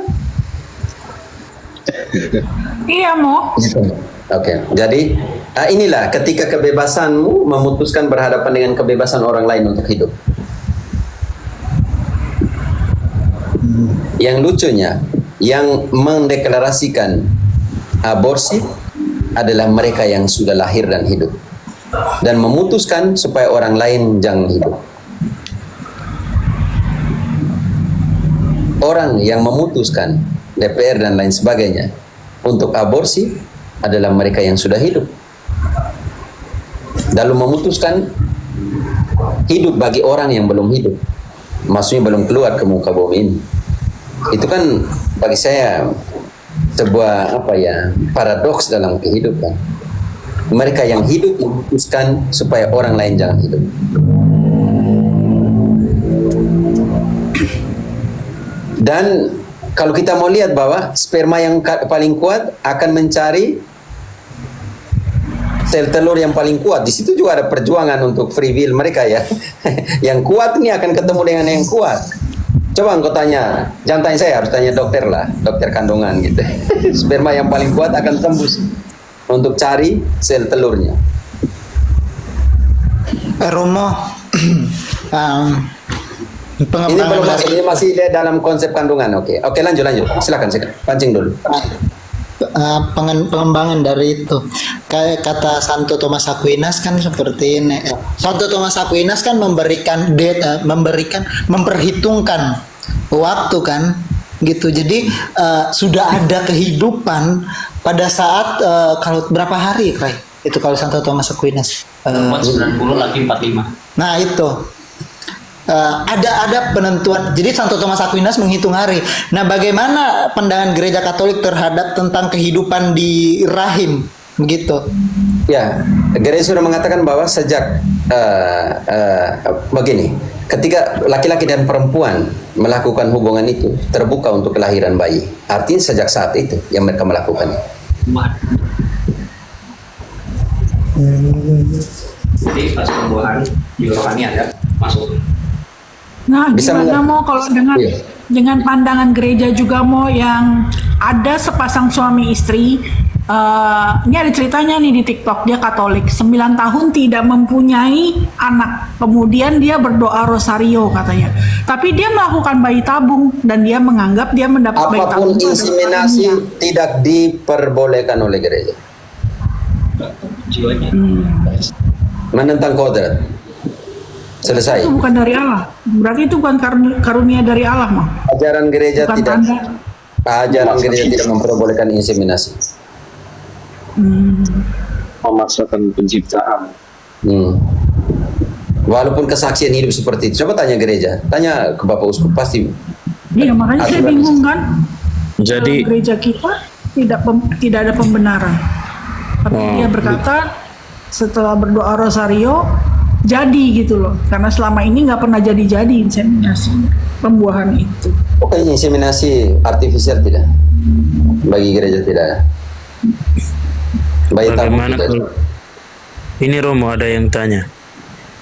Iya, Mo. Oke, jadi inilah ketika kebebasanmu memutuskan berhadapan dengan kebebasan orang lain untuk hidup. Yang lucunya, yang mendeklarasikan aborsi adalah mereka yang sudah lahir dan hidup, dan memutuskan supaya orang lain jangan hidup. Orang yang memutuskan, DPR dan lain sebagainya, untuk aborsi adalah mereka yang sudah hidup, lalu memutuskan hidup bagi orang yang belum hidup, maksudnya belum keluar ke muka bumi ini. Itu kan bagi saya sebuah paradoks dalam kehidupan. Mereka yang hidup memutuskan supaya orang lain jangan hidup. Dan kalau kita mau lihat bahwa sperma yang paling kuat akan mencari sel telur yang paling kuat. Di situ juga ada perjuangan untuk free will mereka ya. Yang kuat ini akan ketemu dengan yang kuat. Coba engkau tanya, jangan tanya saya, harus tanya dokter lah, dokter kandungan gitu. Sperma yang paling kuat akan tembus untuk cari sel telurnya. Romo, Ini belum masuk, ini masih dalam konsep kandungan. Oke, lanjut. Silakan, pancing dulu. Pengembangan dari itu, kayak kata Santo Thomas Aquinas kan seperti ini. Santo Thomas Aquinas kan memperhitungkan waktu kan, gitu. Jadi sudah ada kehidupan pada saat kalau berapa hari, itu kalau Santo Thomas Aquinas. 90 lagi 45. Nah itu. Ada penentuan. Jadi Santo Thomas Aquinas menghitung hari. Nah, bagaimana pandangan Gereja Katolik terhadap tentang kehidupan di rahim, begitu? Ya, gereja sudah mengatakan bahwa sejak begini, ketika laki-laki dan perempuan melakukan hubungan itu terbuka untuk kelahiran bayi. Artinya sejak saat itu yang mereka melakukan. Jadi pas pembuahan di rohani ada masuk. Nah, Bisa gimana mau kalau dengan pandangan gereja juga mau yang ada sepasang suami istri, ini ada ceritanya nih di TikTok, dia Katolik, 9 tahun tidak mempunyai anak, kemudian dia berdoa rosario katanya, tapi dia melakukan bayi tabung dan dia menganggap dia mendapat bayi tabung. Apapun inseminasi tidak diperbolehkan oleh gereja. Jiwanya. Menentang kodrat. Selesai. Itu bukan dari Allah. Berarti itu bukan karunia dari Allah, mah. Ajaran gereja Bukan tidak. tanda. Ajaran gereja tidak memperbolehkan inseminasi. Memaksakan penciptaan. Walaupun kesaksian hidup seperti itu. Coba tanya gereja, tanya ke Bapak Uskup, pasti. Iya, makanya saya bingung kan. Jadi Dalam gereja kita tidak ada pembenaran. Tapi dia berkata setelah berdoa rosario jadi gitu loh, karena selama ini nggak pernah jadi inseminasi pembuahan itu. Oke, inseminasi artifisial tidak, bagi gereja tidak. Bayi tabung Bagaimana tidak. kalau ini Romo ada yang tanya,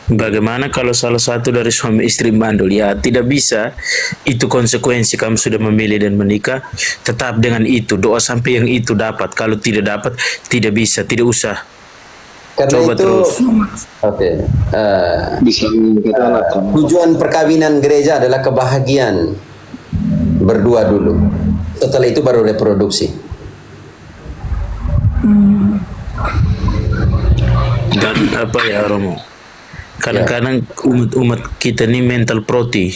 bagaimana kalau salah satu dari suami istri mandul? Ya tidak bisa, itu konsekuensi kamu sudah memilih dan menikah, tetap dengan itu, doa sampai yang itu dapat. Kalau tidak dapat, tidak bisa, tidak usah. Karena Coba itu, terus. Bisa mengatakan tujuan perkawinan gereja adalah kebahagiaan berdua dulu. Setelah itu baru reproduksi. Dan apa ya Romo? Kadang-kadang umat kita ini mental proti.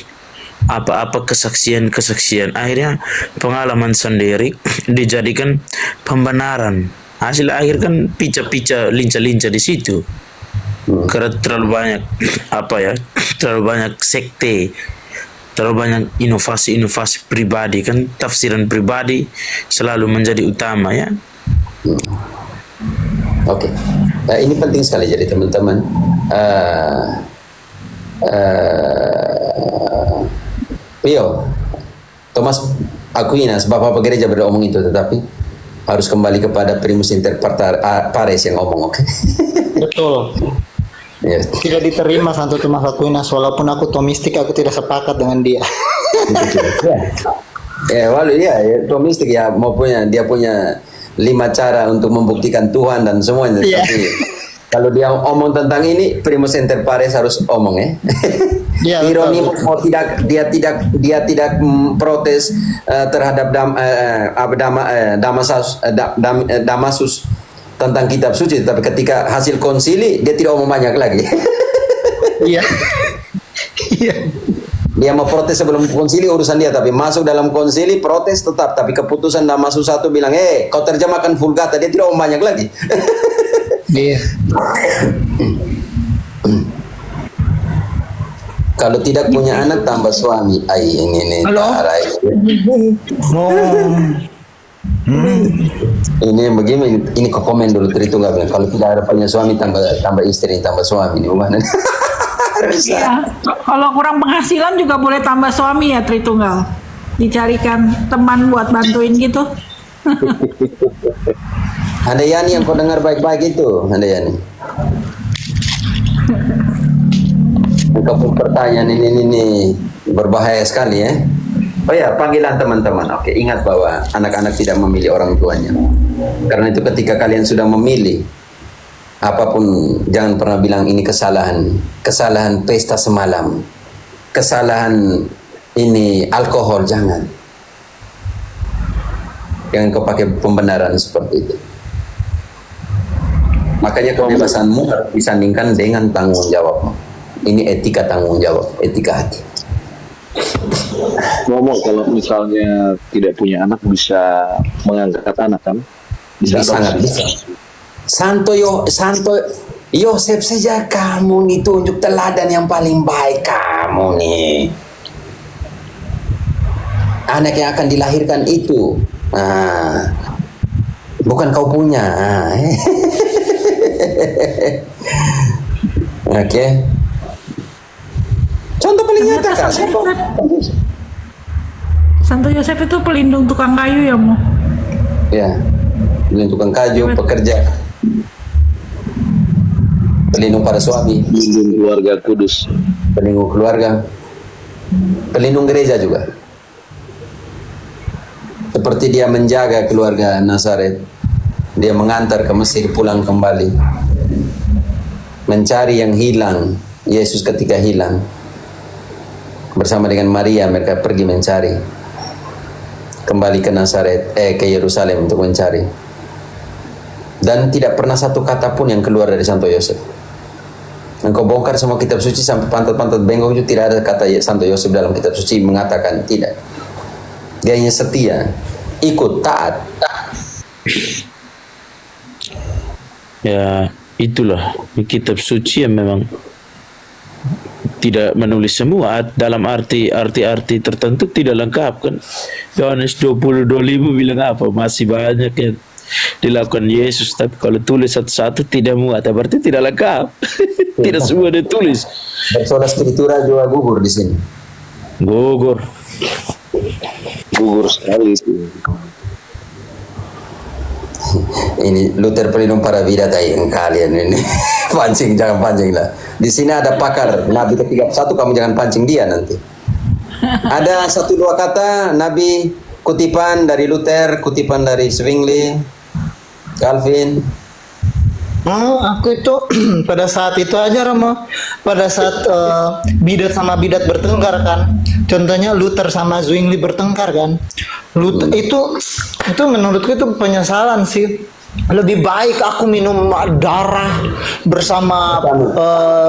Apa-apa kesaksian akhirnya pengalaman sendiri dijadikan pembenaran. Hasil akhir kan pica-pica, linca-linca di situ. Karena terlalu banyak terlalu banyak sekte, terlalu banyak inovasi pribadi, kan tafsiran pribadi selalu menjadi utama ya. Oke. Ini penting sekali jadi teman-teman. Pio, Thomas Aquinas, Bapak gereja beromong itu, tetapi harus kembali kepada primus inter pares yang ngomong, oke? Betul. Yes. Tidak diterima Santo Thomas Aquinas, walaupun aku Thomistik, aku tidak sepakat dengan dia. Ya, walau ya Thomistik ya, dia punya 5 cara untuk membuktikan Tuhan dan semuanya. Iya. Tapi kalau dia omong tentang ini, primus inter pares harus omong ya. Iya, Ironi betul. mau tidak dia tidak protes terhadap Damasus tentang kitab suci, tapi ketika hasil konsili dia tidak omong banyak lagi. Iya. Iya. Dia mau protes sebelum konsili urusan dia, tapi masuk dalam konsili protes tetap, tapi keputusan Damasus 1 bilang, kau terjemahkan Vulgata, dia tidak omong banyak lagi. Iya. Kalau tidak punya anak tambah suami. Ini Halo? parah ini. Ini begini, ini kok komen dulu Tritunggal bilang, kalau tidak ada punya suami tambah istri tambah suami ini gimana? Ya, kalau kurang penghasilan juga boleh tambah suami ya Tritunggal. Dicarikan teman buat bantuin gitu. Handayani yang kau dengar baik-baik itu, Handayani. Engkau pun pertanyaan ini berbahaya sekali ya. Oh ya, panggilan teman-teman. Oke, ingat bahwa anak-anak tidak memilih orang tuanya. Karena itu ketika kalian sudah memilih, apapun jangan pernah bilang ini kesalahan. Kesalahan pesta semalam. Kesalahan ini alkohol, jangan. Jangan kau pakai pembenaran seperti itu. Makanya kebebasanmu harus disandingkan dengan tanggung jawabmu. Ini etika tanggung jawab, etika hati. Ngomong kalau misalnya tidak punya anak bisa mengangkat anak kan? Bisa Sangat bisa. Santo Yosef saja kamu ditunjuk teladan yang paling baik kamu nih. Anak yang akan dilahirkan itu, bukan kau punya. Oke. Contoh paling nyata kan? Santo Yosef itu pelindung tukang kayu ya Mo? Ya, pelindung tukang kayu, pekerja, pelindung para suami, Pelindung keluarga kudus. pelindung keluarga, pelindung gereja juga. Seperti dia menjaga keluarga Nazaret, dia mengantar ke Mesir pulang kembali, mencari yang hilang, Yesus ketika hilang. Bersama dengan Maria mereka pergi mencari, kembali ke Nazaret, ke Yerusalem untuk mencari, dan tidak pernah satu kata pun yang keluar dari Santo Yosef. Engkau bongkar semua kitab suci sampai pantat-pantat bengkok itu tidak ada kata Santo Yosef dalam kitab suci mengatakan tidak. Dia hanya setia, ikut, taat. Ya, itulah kitab suci yang memang tidak menulis semua dalam arti tertentu tidak lengkap kan. Yohanes 20:25 bilang apa? Masih banyak yang dilakukan Yesus, tapi kalau tulis satu-satu tidak muat, berarti tidak lengkap. Tidak semua ditulis. Sola Scriptura juga gugur di sini. Gugur sekali itu. Ini Luther pelindung para bidat kalian ini. Pancing, jangan pancing lah. Di sini ada pakar Nabi ke-31, kamu jangan pancing dia nanti. Ada 1-2 kata Nabi, kutipan dari Luther, kutipan dari Zwingli, Calvin. Aku itu pada saat itu aja Romo, pada saat bidat sama bidat bertengkar kan, contohnya Luther sama Zwingli bertengkar kan, Luther itu menurutku itu penyesalan sih. Lebih baik aku minum darah bersama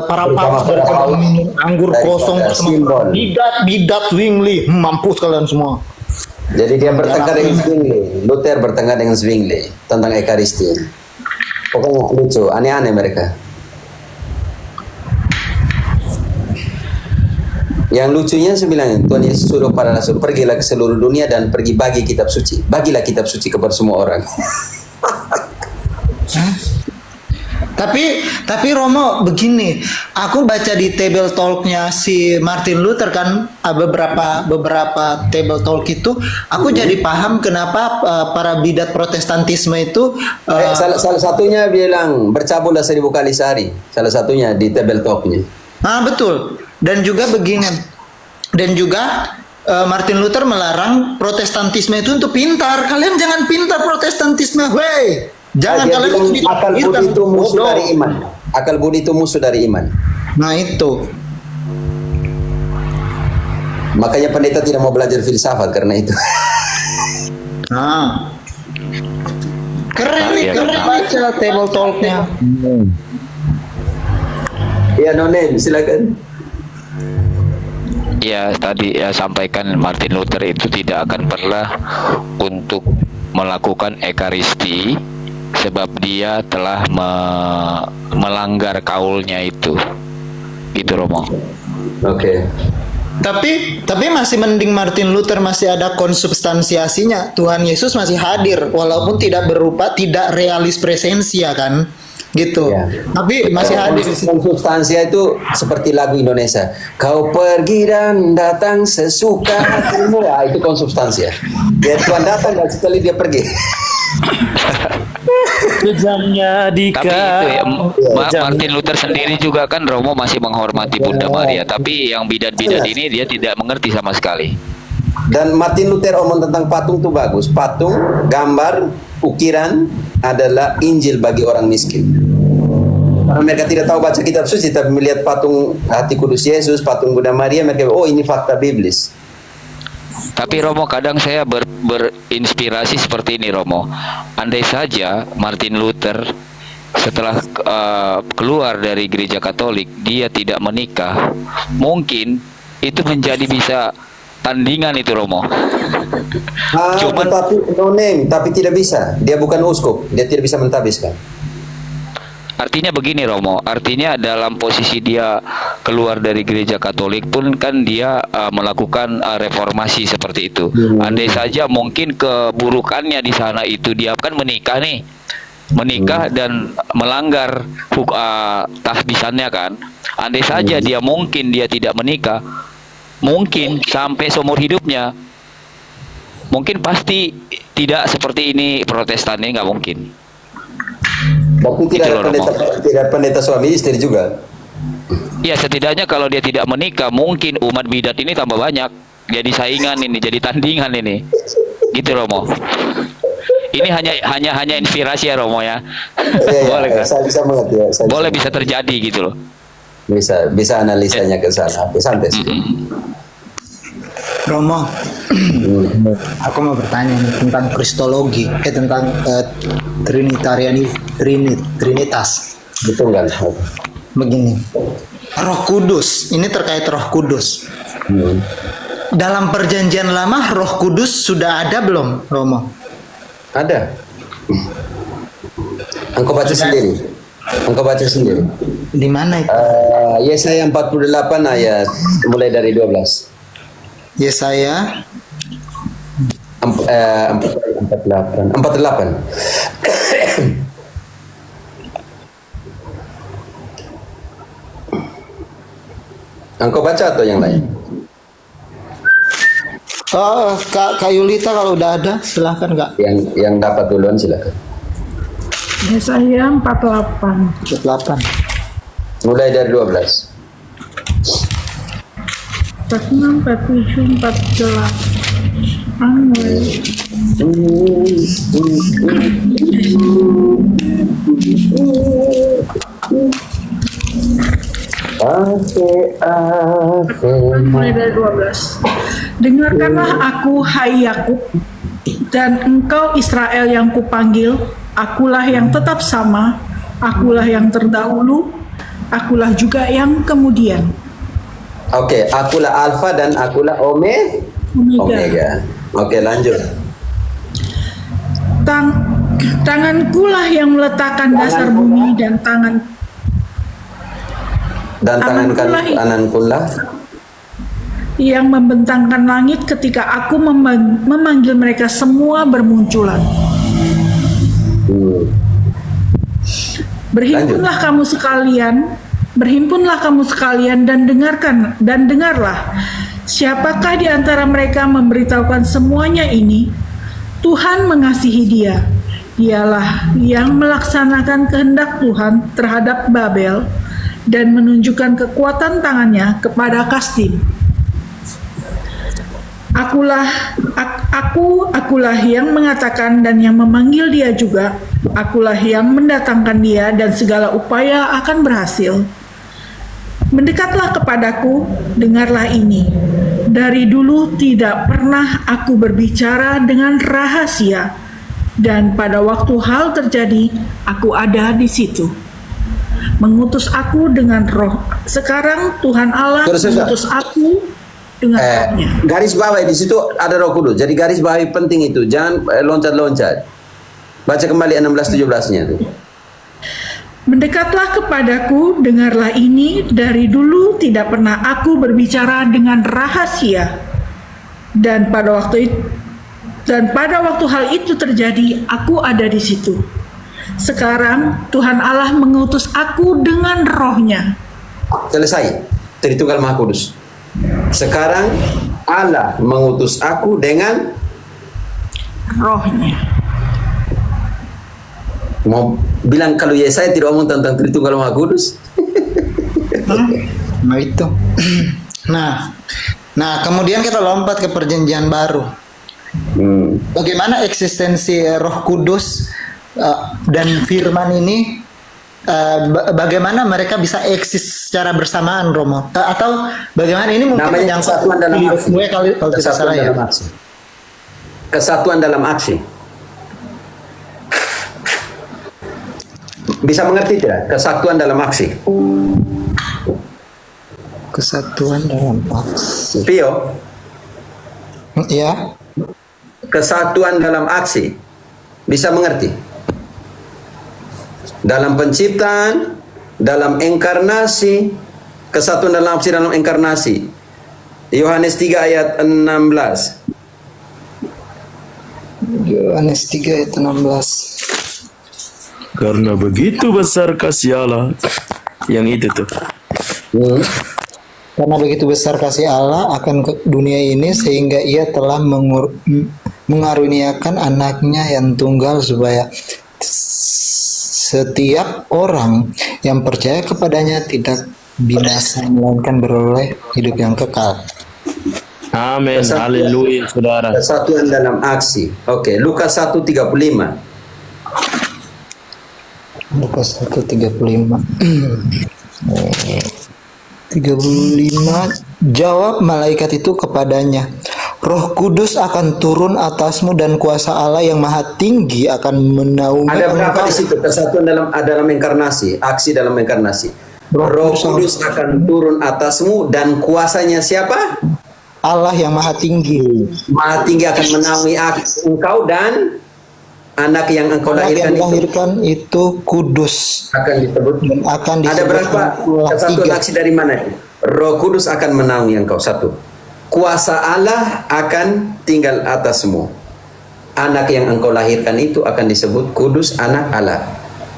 para paus daripada minum anggur kosong bersama bidat Zwingli. Mampus kalian semua. Jadi dia bertengkar dengan Zwingli, Luther bertengkar dengan Zwingli tentang Ekaristi. Pokoknya lucu, aneh-aneh mereka. Yang lucunya sebenarnya Tuhan Yesus suruh para rasul, pergilah ke seluruh dunia dan pergi bagi kitab suci. Bagilah kitab suci kepada semua orang. Tapi Romo begini, aku baca di table talknya si Martin Luther kan, beberapa table talk itu, aku jadi paham kenapa para bidat Protestantisme itu salah satunya bilang bercabutlah 1000 kali sehari. Salah satunya di table talknya. betul. Dan juga begini, dan juga Martin Luther melarang Protestantisme itu untuk pintar. Kalian jangan pintar Protestantisme, weh. Jangan Dia kalian bilang itu akal budi dipinggirkan. itu musuh Bodoh. dari iman. Akal budi itu musuh dari iman. Nah itu. Makanya pendeta tidak mau belajar filsafat karena itu. Nah. Keren nih, Iya, keren baca table talk-nya. Ya Nonen, silakan. Ya tadi ya sampaikan Martin Luther itu tidak akan pernah untuk melakukan ekaristi sebab dia telah melanggar kaulnya itu. Gitu Romo. Oke. Tapi masih mending Martin Luther masih ada konsubstansiasinya. Tuhan Yesus masih hadir walaupun tidak berupa, tidak realis presensia kan. Gitu. Ya. Tapi masih hadir di situ. Substansia itu seperti lagu Indonesia. Kau pergi dan datang sesuka hatimu. Ya, itu konsubstansia. Ya Tuhan datang dan sekali dia pergi. Kejamnya di Tapi itu ya, Martin Luther sendiri juga kan Romo masih menghormati Bunda Maria. Tapi yang bidat-bidat ini dia tidak mengerti sama sekali. Dan Martin Luther omong tentang patung itu bagus. Patung, gambar, ukiran adalah Injil bagi orang miskin. Karena mereka tidak tahu baca kitab suci, tapi melihat patung hati kudus Yesus, patung Bunda Maria, mereka oh ini fakta biblis. Tapi Romo kadang saya berinspirasi seperti ini Romo. Andai saja Martin Luther setelah keluar dari gereja Katolik dia tidak menikah, mungkin itu menjadi bisa tandingan itu Romo. Cuman tapi tidak bisa. Dia bukan uskup, dia tidak bisa mentabiskan. artinya begini Romo, artinya dalam posisi dia keluar dari gereja Katolik pun kan dia melakukan reformasi seperti itu. Andai saja mungkin keburukannya di sana itu dia kan menikah nih, menikah dan melanggar tahbisannya kan. Andai saja dia mungkin dia tidak menikah, mungkin sampai seumur hidupnya, mungkin pasti tidak seperti ini Protestan ini nggak mungkin. Tapi tidak ada pendeta suami istri juga. Ya setidaknya kalau dia tidak menikah, mungkin umat bidat ini tambah banyak. Jadi saingan ini, jadi tandingan ini. Gitu Romo. Ini hanya inspirasi ya Romo ya. Boleh kan? Saya bisa mengerti ya. Boleh bisa terjadi gitu loh. Bisa analisanya ke sana. Santai sih. Romo, aku mau bertanya nih tentang kristologi, tentang Trinitas. Betul kan? Begini, Roh Kudus, ini terkait Roh Kudus. Dalam Perjanjian Lama, Roh Kudus sudah ada belum, Romo? Ada. Engkau baca sendiri. Di mana itu? Yesaya 48 ayat mulai dari 12. Yesaya 48. Engkau baca atau yang lain? Kak Yulita kalau udah ada silahkan Kak. Yang dapat duluan silakan. Yesaya 48. 48. Mulai dari 12. 46, 47, 48. Mulai dari 12. Dengarkanlah aku, hai Yakub, dan engkau Israel yang kupanggil. Akulah yang tetap sama, akulah yang terdahulu, akulah juga yang kemudian. Oke, akulah Alfa dan akulah Omega. Oke, lanjut. Tangankulah yang meletakkan dasar bumi dan tangan kanankulah yang membentangkan langit ketika aku memanggil mereka semua bermunculan. Berhimpunlah kamu sekalian dan dengarlah. Siapakah di antara mereka memberitahukan semuanya ini? Tuhan mengasihi dia. Dialah yang melaksanakan kehendak Tuhan terhadap Babel dan menunjukkan kekuatan tangannya kepada Kasdim. Akulah yang mengatakan dan yang memanggil dia juga. Akulah yang mendatangkan dia dan segala upaya akan berhasil. Mendekatlah kepadaku, dengarlah ini. Dari dulu tidak pernah aku berbicara dengan rahasia, dan pada waktu hal terjadi, aku ada di situ. Mengutus aku dengan roh. Sekarang Tuhan Allah mengutus aku dengan rohnya. Garis bawah di situ ada Roh Kudus. Jadi garis bawah penting itu. Jangan loncat-loncat. Baca kembali 16-17-nya tuh. Mendekatlah kepadaku, dengarlah ini. Dari dulu tidak pernah aku berbicara dengan rahasia, dan pada waktu hal itu terjadi, aku ada di situ. Sekarang Tuhan Allah mengutus aku dengan rohnya. Selesai. Tritunggal Maha Kudus. Sekarang Allah mengutus aku dengan rohnya. Mau bilang kalau Yesaya tidak ngomong tentang Tritunggal Maha Kudus? Nah itu. Nah kemudian kita lompat ke perjanjian baru. Bagaimana eksistensi Roh Kudus dan Firman ini? Bagaimana mereka bisa eksis secara bersamaan, Romo? Atau bagaimana ini mungkin namanya kesatuan dalam aksi. Kalau tidak salah ya. Kesatuan dalam aksi. Bisa mengerti tidak? Kesatuan dalam aksi. Kesatuan dalam aksi. Pio, Ya. kesatuan dalam aksi. Bisa mengerti? Dalam penciptaan, dalam enkarnasi, kesatuan dalam aksi dalam enkarnasi. Yohanes 3 ayat 16. Yohanes 3 ayat 16. Karena begitu besar kasih Allah. Yang itu tuh. Karena begitu besar kasih Allah akan dunia ini sehingga ia telah mengaruniakan anaknya yang tunggal supaya setiap orang yang percaya kepadanya tidak binasa melainkan beroleh hidup yang kekal. Amin. Haleluya, saudara. Kesatuan dalam aksi. Oke, Lukas 1:35. Lukas 1:35. 35. Jawab malaikat itu kepadanya, Roh Kudus akan turun atasmu dan kuasa Allah yang maha tinggi akan menaungi Ada berapa engkau. di situ? Kesatuan dalam enkarnasi, aksi dalam enkarnasi. Roh Kudus akan turun atasmu dan kuasanya siapa? Allah yang maha tinggi. Maha tinggi akan menaungi engkau dan anak yang engkau Anak yang lahirkan itu kudus. akan disebut. Akan Ada disebut berapa kesatuan tiga. aksi dari mana? Roh Kudus akan menaungi engkau. Satu. Kuasa Allah akan tinggal atasmu. Anak yang engkau lahirkan itu akan disebut kudus, anak Allah.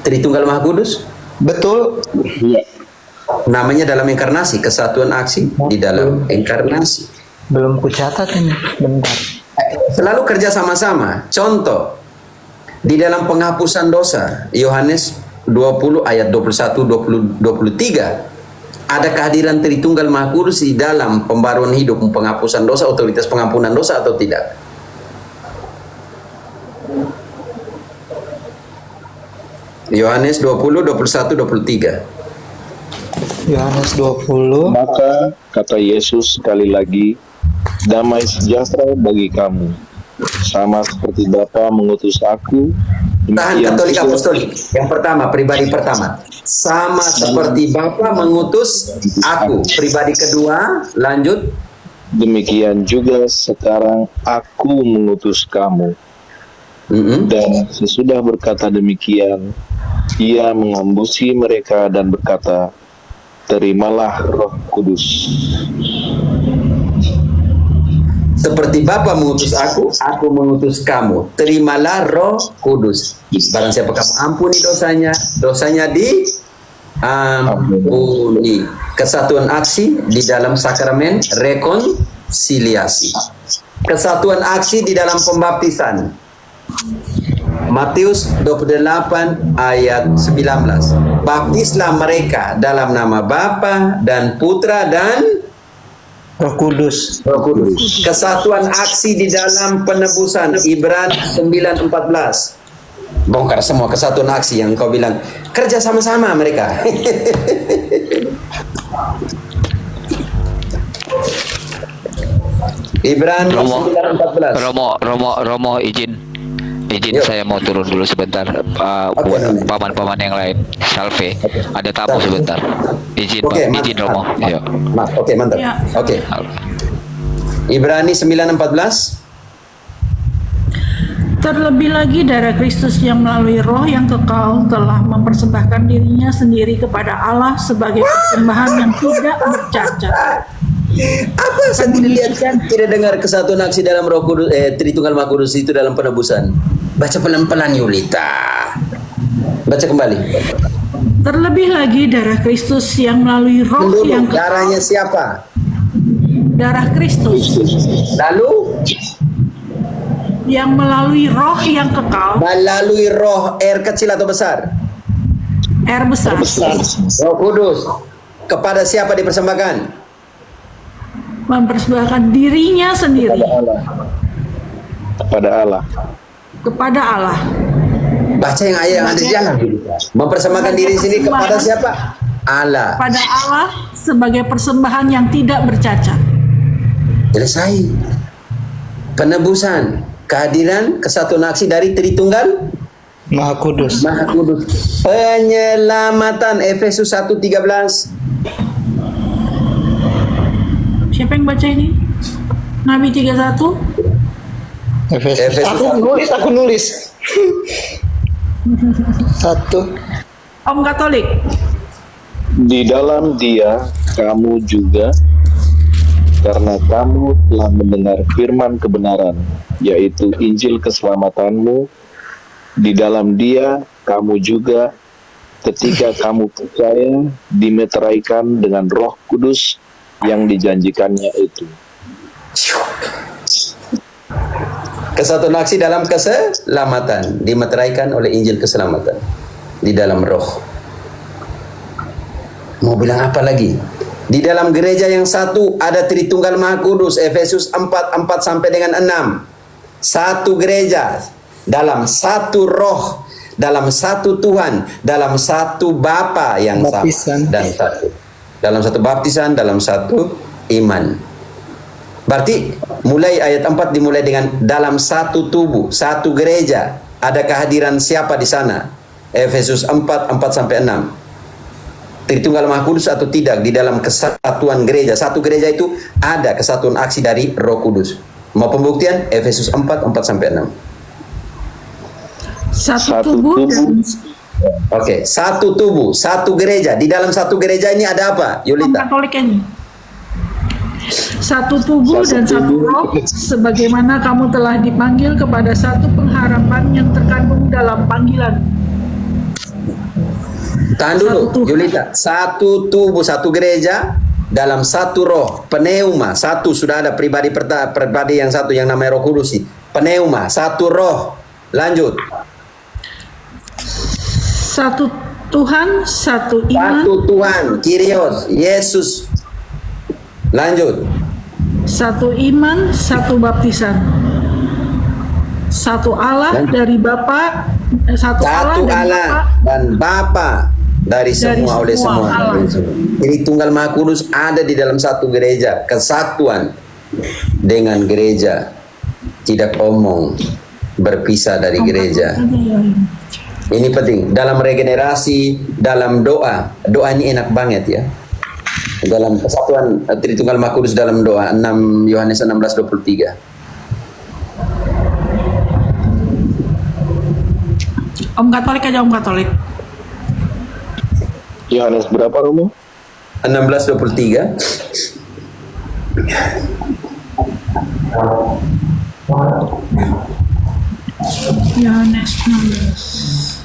Tritunggal Maha Kudus. Betul. Namanya dalam enkarnasi, kesatuan aksi di dalam enkarnasi. Belum kucatat ini. Bentar. Selalu kerja sama-sama. Contoh, di dalam penghapusan dosa, Yohanes 20 ayat 21 23, ada kehadiran Tritunggal Maha Kudus di dalam pembaruan hidup, penghapusan dosa, otoritas pengampunan dosa atau tidak? Yohanes 20 21 23. Yohanes 20. Maka kata Yesus sekali lagi, damai sejahtera bagi kamu. Sama seperti Bapa mengutus aku. Tahan demikian Katolik juga- Apostolik. Yang pertama, pribadi pertama. Sama seperti Bapa mengutus aku. Pribadi kedua, lanjut. Demikian juga sekarang aku mengutus kamu. Dan sesudah berkata demikian, ia mengambusi mereka dan berkata, terimalah Roh Kudus. Seperti Bapa mengutus aku mengutus kamu. Terimalah Roh Kudus. Barang siapa kamu ampuni dosanya, dosanya diampuni. Kesatuan aksi di dalam sakramen rekonsiliasi. Kesatuan aksi di dalam pembaptisan. Matius 28 ayat 19. Baptislah mereka dalam nama Bapa dan Putra dan Roh Kudus. Roh Kudus. Kesatuan aksi di dalam penebusan, Ibrani 9:14. Bongkar semua kesatuan aksi yang kau bilang kerja sama-sama mereka. Ibrani 9:14. Romo izin Yuk. saya mau turun dulu sebentar, buat paman-paman yang lain. Salve, ada tamu sebentar. Izin Oke, Pak, izin Romo. Yuk. Oke, mantap. Ya. Oke. Ibrani 9:14. Terlebih lagi darah Kristus yang melalui roh yang kekal telah mempersembahkan dirinya sendiri kepada Allah sebagai persembahan yang tidak bercacat. Apa saya tidak lihat kan? Tidak dengar kesatuan aksi dalam Roh Kudus, Tritunggal Maha Kudus itu dalam penebusan. Baca pelan-pelan Yulita. Baca kembali. Terlebih lagi darah Kristus yang melalui roh Dulu, yang kekal. darahnya siapa? Darah Kristus Lalu yang melalui roh yang kekal, melalui roh R kecil atau besar? R besar, Roh Kudus. Kepada siapa dipersembahkan? mempersembahkan dirinya sendiri Kepada Allah. kepada Allah. Baca yang ayat yang ada di dalam. Mempersembahkan diri sendiri kepada siapa? Allah. Pada Allah sebagai persembahan yang tidak bercacat. Selesai. Penebusan, kehadiran, kesatuan aksi dari Tritunggal Maha Kudus. Maha Kudus. Penyelamatan, Efesus 1:13. Siapa yang baca ini? Nabi 31. Efesus. Aku nulis. Satu. Om Katolik. Di dalam Dia kamu juga, karena kamu telah mendengar firman kebenaran, yaitu Injil keselamatanmu. Di dalam Dia kamu juga, ketika kamu percaya, dimeteraikan dengan Roh Kudus yang dijanjikannya itu. Kesatuan aksi dalam keselamatan, dimeteraikan oleh Injil keselamatan di dalam roh. Mau bilang apa lagi? Di dalam gereja yang satu ada Tritunggal Maha Kudus, Efesus 4:4 sampai dengan 6. Satu gereja dalam satu roh, dalam satu Tuhan, dalam satu Bapa yang sama Baptisan. dan satu. Dalam satu baptisan, dalam satu iman. Berarti mulai ayat 4 dimulai dengan dalam satu tubuh, satu gereja. Ada kehadiran siapa di sana? Efesus 4:4 sampai 6. Tritunggal Maha Kudus atau tidak di dalam kesatuan gereja. Satu gereja itu ada kesatuan aksi dari Roh Kudus. Mau pembuktian? Efesus 4:4 sampai 6. Satu tubuh dan Oke, satu tubuh, satu gereja. Di dalam satu gereja ini ada apa, Om Yulita? Katolik ini. Satu tubuh dan satu roh, sebagaimana kamu telah dipanggil kepada satu pengharapan yang terkandung dalam panggilan. Tahan dulu, Satu tubuh. Yulita. Satu tubuh, satu gereja dalam satu roh. Pneuma, satu sudah ada pribadi yang satu yang namanya Roh Kudus. Pneuma, satu roh. Lanjut. Satu Tuhan, satu iman, Satu Tuhan, Kyrios, Yesus. Lanjut. satu iman, satu baptisan. Satu Allah Dan- dari Bapa, satu Allah Satu dan Allah Bapa. dan Bapa dari semua oleh semua semua. Allah. Jadi Tunggal Maha Kudus ada di dalam satu gereja. Kesatuan dengan gereja. Tidak omong berpisah dari gereja. Ini penting dalam regenerasi, dalam doa. Doa ini enak banget ya. Dalam kesatuan Tritunggal Maha Kudus dalam doa 6 Yohanes 16:23. Om Katolik aja, Om Katolik. Yohanes berapa, Romo? 16:23. Yohanes 16.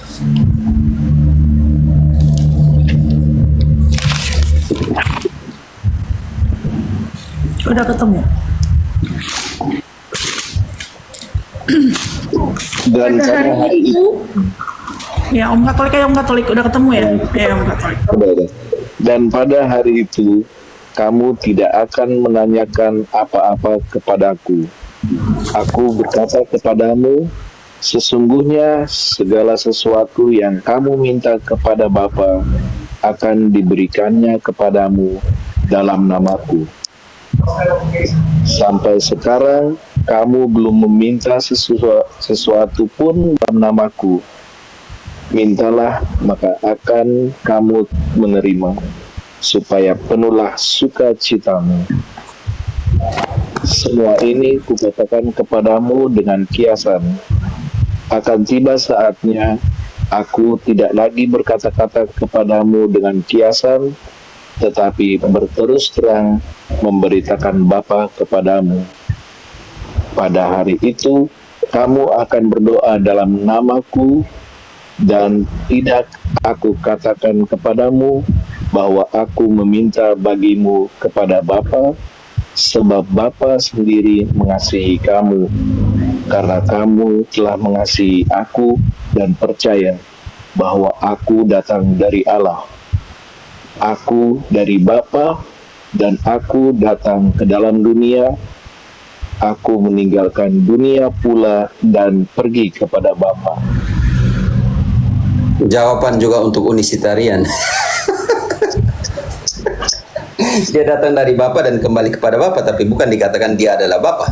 Udah ketemu. Dan Pada pada hari hari itu, itu, ya Om Katolik aja, Om Katolik udah ketemu ya? Ya Om Katolik. dan pada hari itu kamu tidak akan menanyakan apa-apa kepadaku. Aku berkata kepadamu, sesungguhnya segala sesuatu yang kamu minta kepada Bapa akan diberikannya kepadamu dalam namaku. Sampai sekarang kamu belum meminta sesuatu pun dalam namaku. Mintalah, maka akan kamu menerima, supaya penuhlah sukacitamu. Semua ini kukatakan kepadamu dengan kiasan. Akan tiba saatnya aku tidak lagi berkata-kata kepadamu dengan kiasan, tetapi berterus terang memberitakan Bapa kepadamu. Pada hari itu kamu akan berdoa dalam namaku, dan tidak aku katakan kepadamu bahwa aku meminta bagimu kepada Bapa, sebab Bapa sendiri mengasihi kamu, karena kamu telah mengasihi aku dan percaya bahwa aku datang dari Allah. Aku dari Bapa, dan aku datang ke dalam dunia. Aku meninggalkan dunia pula dan pergi kepada Bapa. Jawaban juga untuk unisitarian. Dia datang dari Bapa dan kembali kepada Bapa, tapi bukan dikatakan dia adalah Bapa.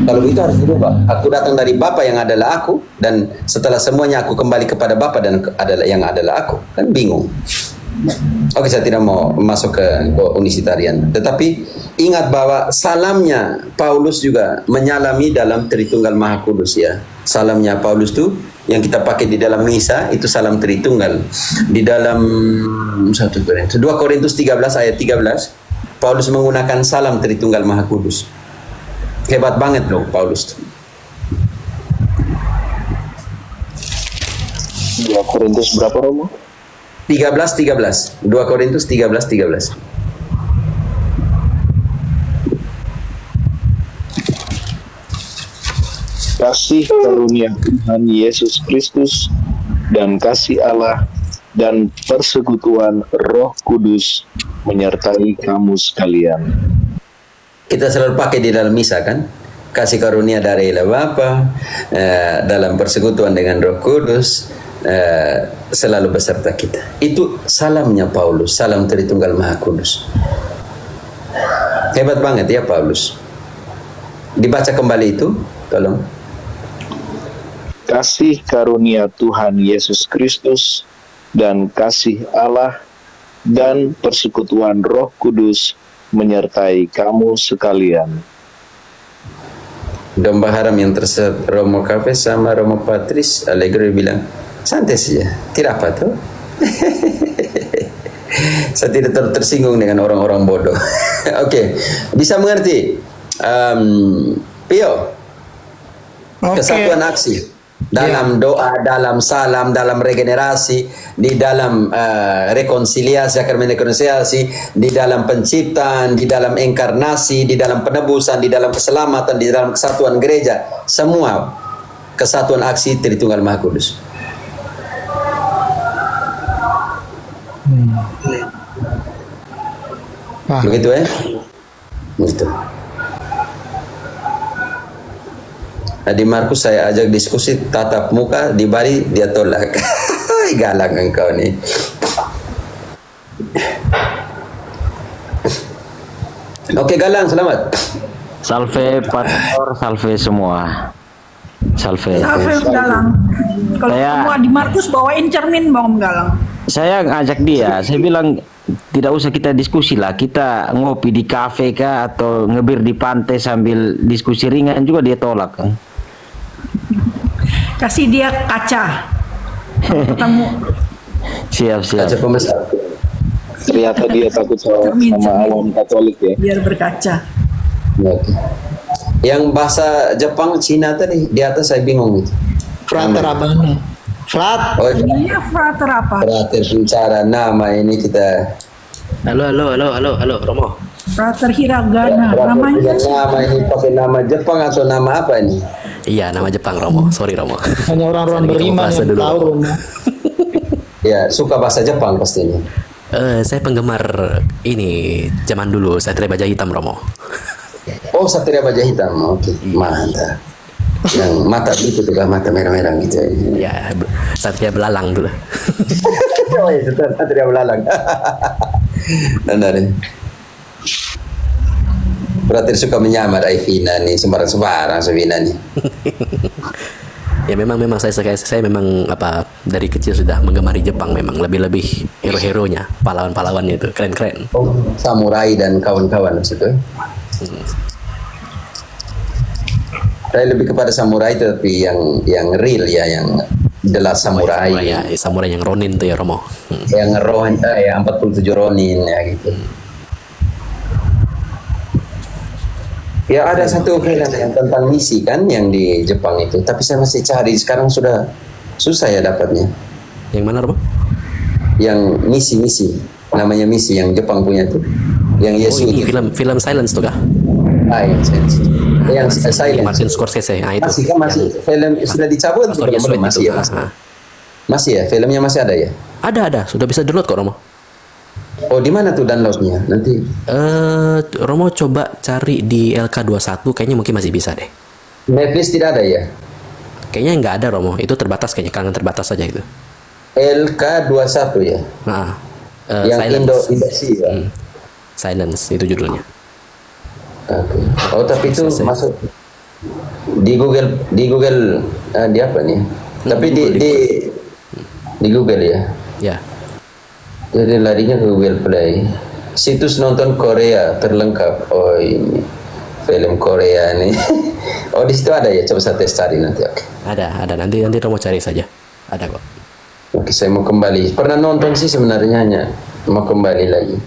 Kalau itu harus dirubah. Aku datang dari Bapa yang adalah aku, dan setelah semuanya aku kembali kepada Bapa dan adalah yang adalah aku. Kan bingung. Oke, saya tidak mau masuk ke unisitarian. Tetapi ingat bahwa salamnya Paulus juga menyalami dalam Tritunggal Maha Kudus ya. Salamnya Paulus itu yang kita pakai di dalam misa itu salam Tritunggal. Di dalam 2 Korintus 13 ayat 13, Paulus menggunakan salam Tritunggal Maha Kudus. Hebat banget loh Paulus. 2 Korintus berapa, Romo? 13. 2 Korintus 13. Kasih karunia Tuhan Yesus Kristus dan kasih Allah dan persekutuan Roh Kudus menyertai kamu sekalian. Kita selalu pakai di dalam misa kan? Kasih karunia dari Allah Bapa, dalam persekutuan dengan Roh Kudus, selalu beserta kita. Itu salamnya Paulus, salam Tritunggal Maha Kudus. Hebat banget ya Paulus. Dibaca kembali itu, tolong. Kasih karunia Tuhan Yesus Kristus dan kasih Allah dan persekutuan Roh Kudus menyertai kamu sekalian. Domba haram yang tersesat Romo Cafe sama Romo Patris Allegro bilang santai saja, tidak apa tuh. Saya tidak tersinggung dengan orang-orang bodoh. Oke, bisa mengerti Pio? Kesatuan aksi dalam doa, dalam salam, dalam regenerasi, di dalam rekonsiliasi, sakramen rekonsiliasi, di dalam penciptaan, di dalam inkarnasi, di dalam penebusan, di dalam keselamatan, di dalam kesatuan gereja, semua kesatuan aksi Tritunggal Maha Kudus. Begitu ya? Begitu. Nah, di Markus saya ajak diskusi tatap muka, di Bali dia tolak. Galak engkau nih. Oke Galang, selamat. Salve pastor, salve semua. Salve. Salve Galang. Kalau semua di Markus bawain cermin Bang Galang. Saya ngajak dia, saya bilang tidak usah kita diskusi lah, kita ngopi di kafe kah atau ngebir di pantai sambil diskusi ringan juga dia tolak kan. Kasih dia kaca. Ketemu. Siap. Kaca pembesar. Ternyata dia takut sama awam Katolik ya. Biar berkaca. Oke. Yang bahasa Jepang, Cina tadi di atas saya bingung gitu. Frater Abana. Frat. Oh, Iya, frater apa? frater bicara nama ini kita. Halo Romo. Frater Hiragana. Namanya Nama ini pakai nama Jepang atau nama apa ini? Iya, nama Jepang Romo. Sorry Romo. Hanya orang-orang beriman yang tahu. Ya, suka bahasa Jepang pasti ini. Saya penggemar ini zaman dulu Satria Baja Hitam, Romo. Oh, Satria Baja Hitam. Oke, mantap. Yang mata itu tuh mata merah-merah gitu. Ya, Satria Belalang dulu. Oh, itu Satria Belalang. Benar. Berarti suka menyamar Vina nih, sembarang-sembarang Vina nih. Ya memang saya memang dari kecil sudah menggemari Jepang, memang lebih hero-heronya, pahlawan-pahlawannya itu keren-keren. Oh, samurai dan kawan-kawan maksudnya. Saya lebih kepada samurai tapi yang real ya, yang The Last Samurai. Samurai yang Ronin tuh ya, Romo. Yang Ronin, ya 47 Ronin ya gitu. Ya ada satu film yang tentang misi kan yang di Jepang itu, tapi saya masih cari, sekarang sudah susah ya dapatnya. Yang mana, Romo? Yang misi, namanya misi yang Jepang punya tuh, yang Yesus. Oh, ini film Silence tuh kah? Yang Silence. Martin Scorsese. Itu. Masih film sudah dicabut belum? Masih ya, masih ya, filmnya masih ada ya? Ada, sudah bisa download kok, Romo. Oh, di mana tuh downloadnya nanti? Romo coba cari di LK21, kayaknya mungkin masih bisa deh. Netflix tidak ada ya? Kayaknya nggak ada, Romo. Itu terbatas kayaknya, kalangan terbatas saja itu. LK21 ya? Yang Silence. Indonesia ya? Silence itu judulnya. Oke. Oh, tapi itu masuk di Google di apa nih? Tapi di Google ya? Ya. Jadi larinya ke Google Play. Situs nonton Korea terlengkap. Oh, ini film Korea nih. Oh, di situ ada ya. Coba saya tes cari nanti. Oke. Ada. Nanti Romo cari saja. Ada kok. Oke, saya mau kembali. Pernah nonton sih sebenarnya, hanya mau kembali lagi.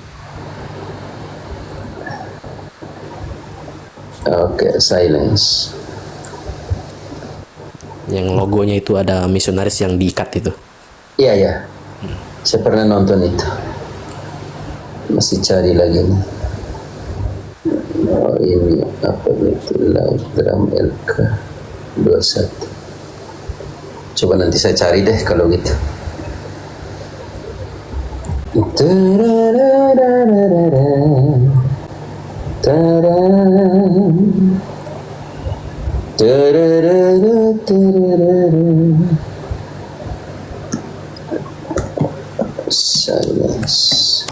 Oke, Silence. Yang logonya itu ada misionaris yang diikat itu. Iya. Saya pernah nonton itu. Masih cari lagi nih. Oh, ini apa itu, live drum LK21. Coba nanti saya cari deh kalau gitu. Silence.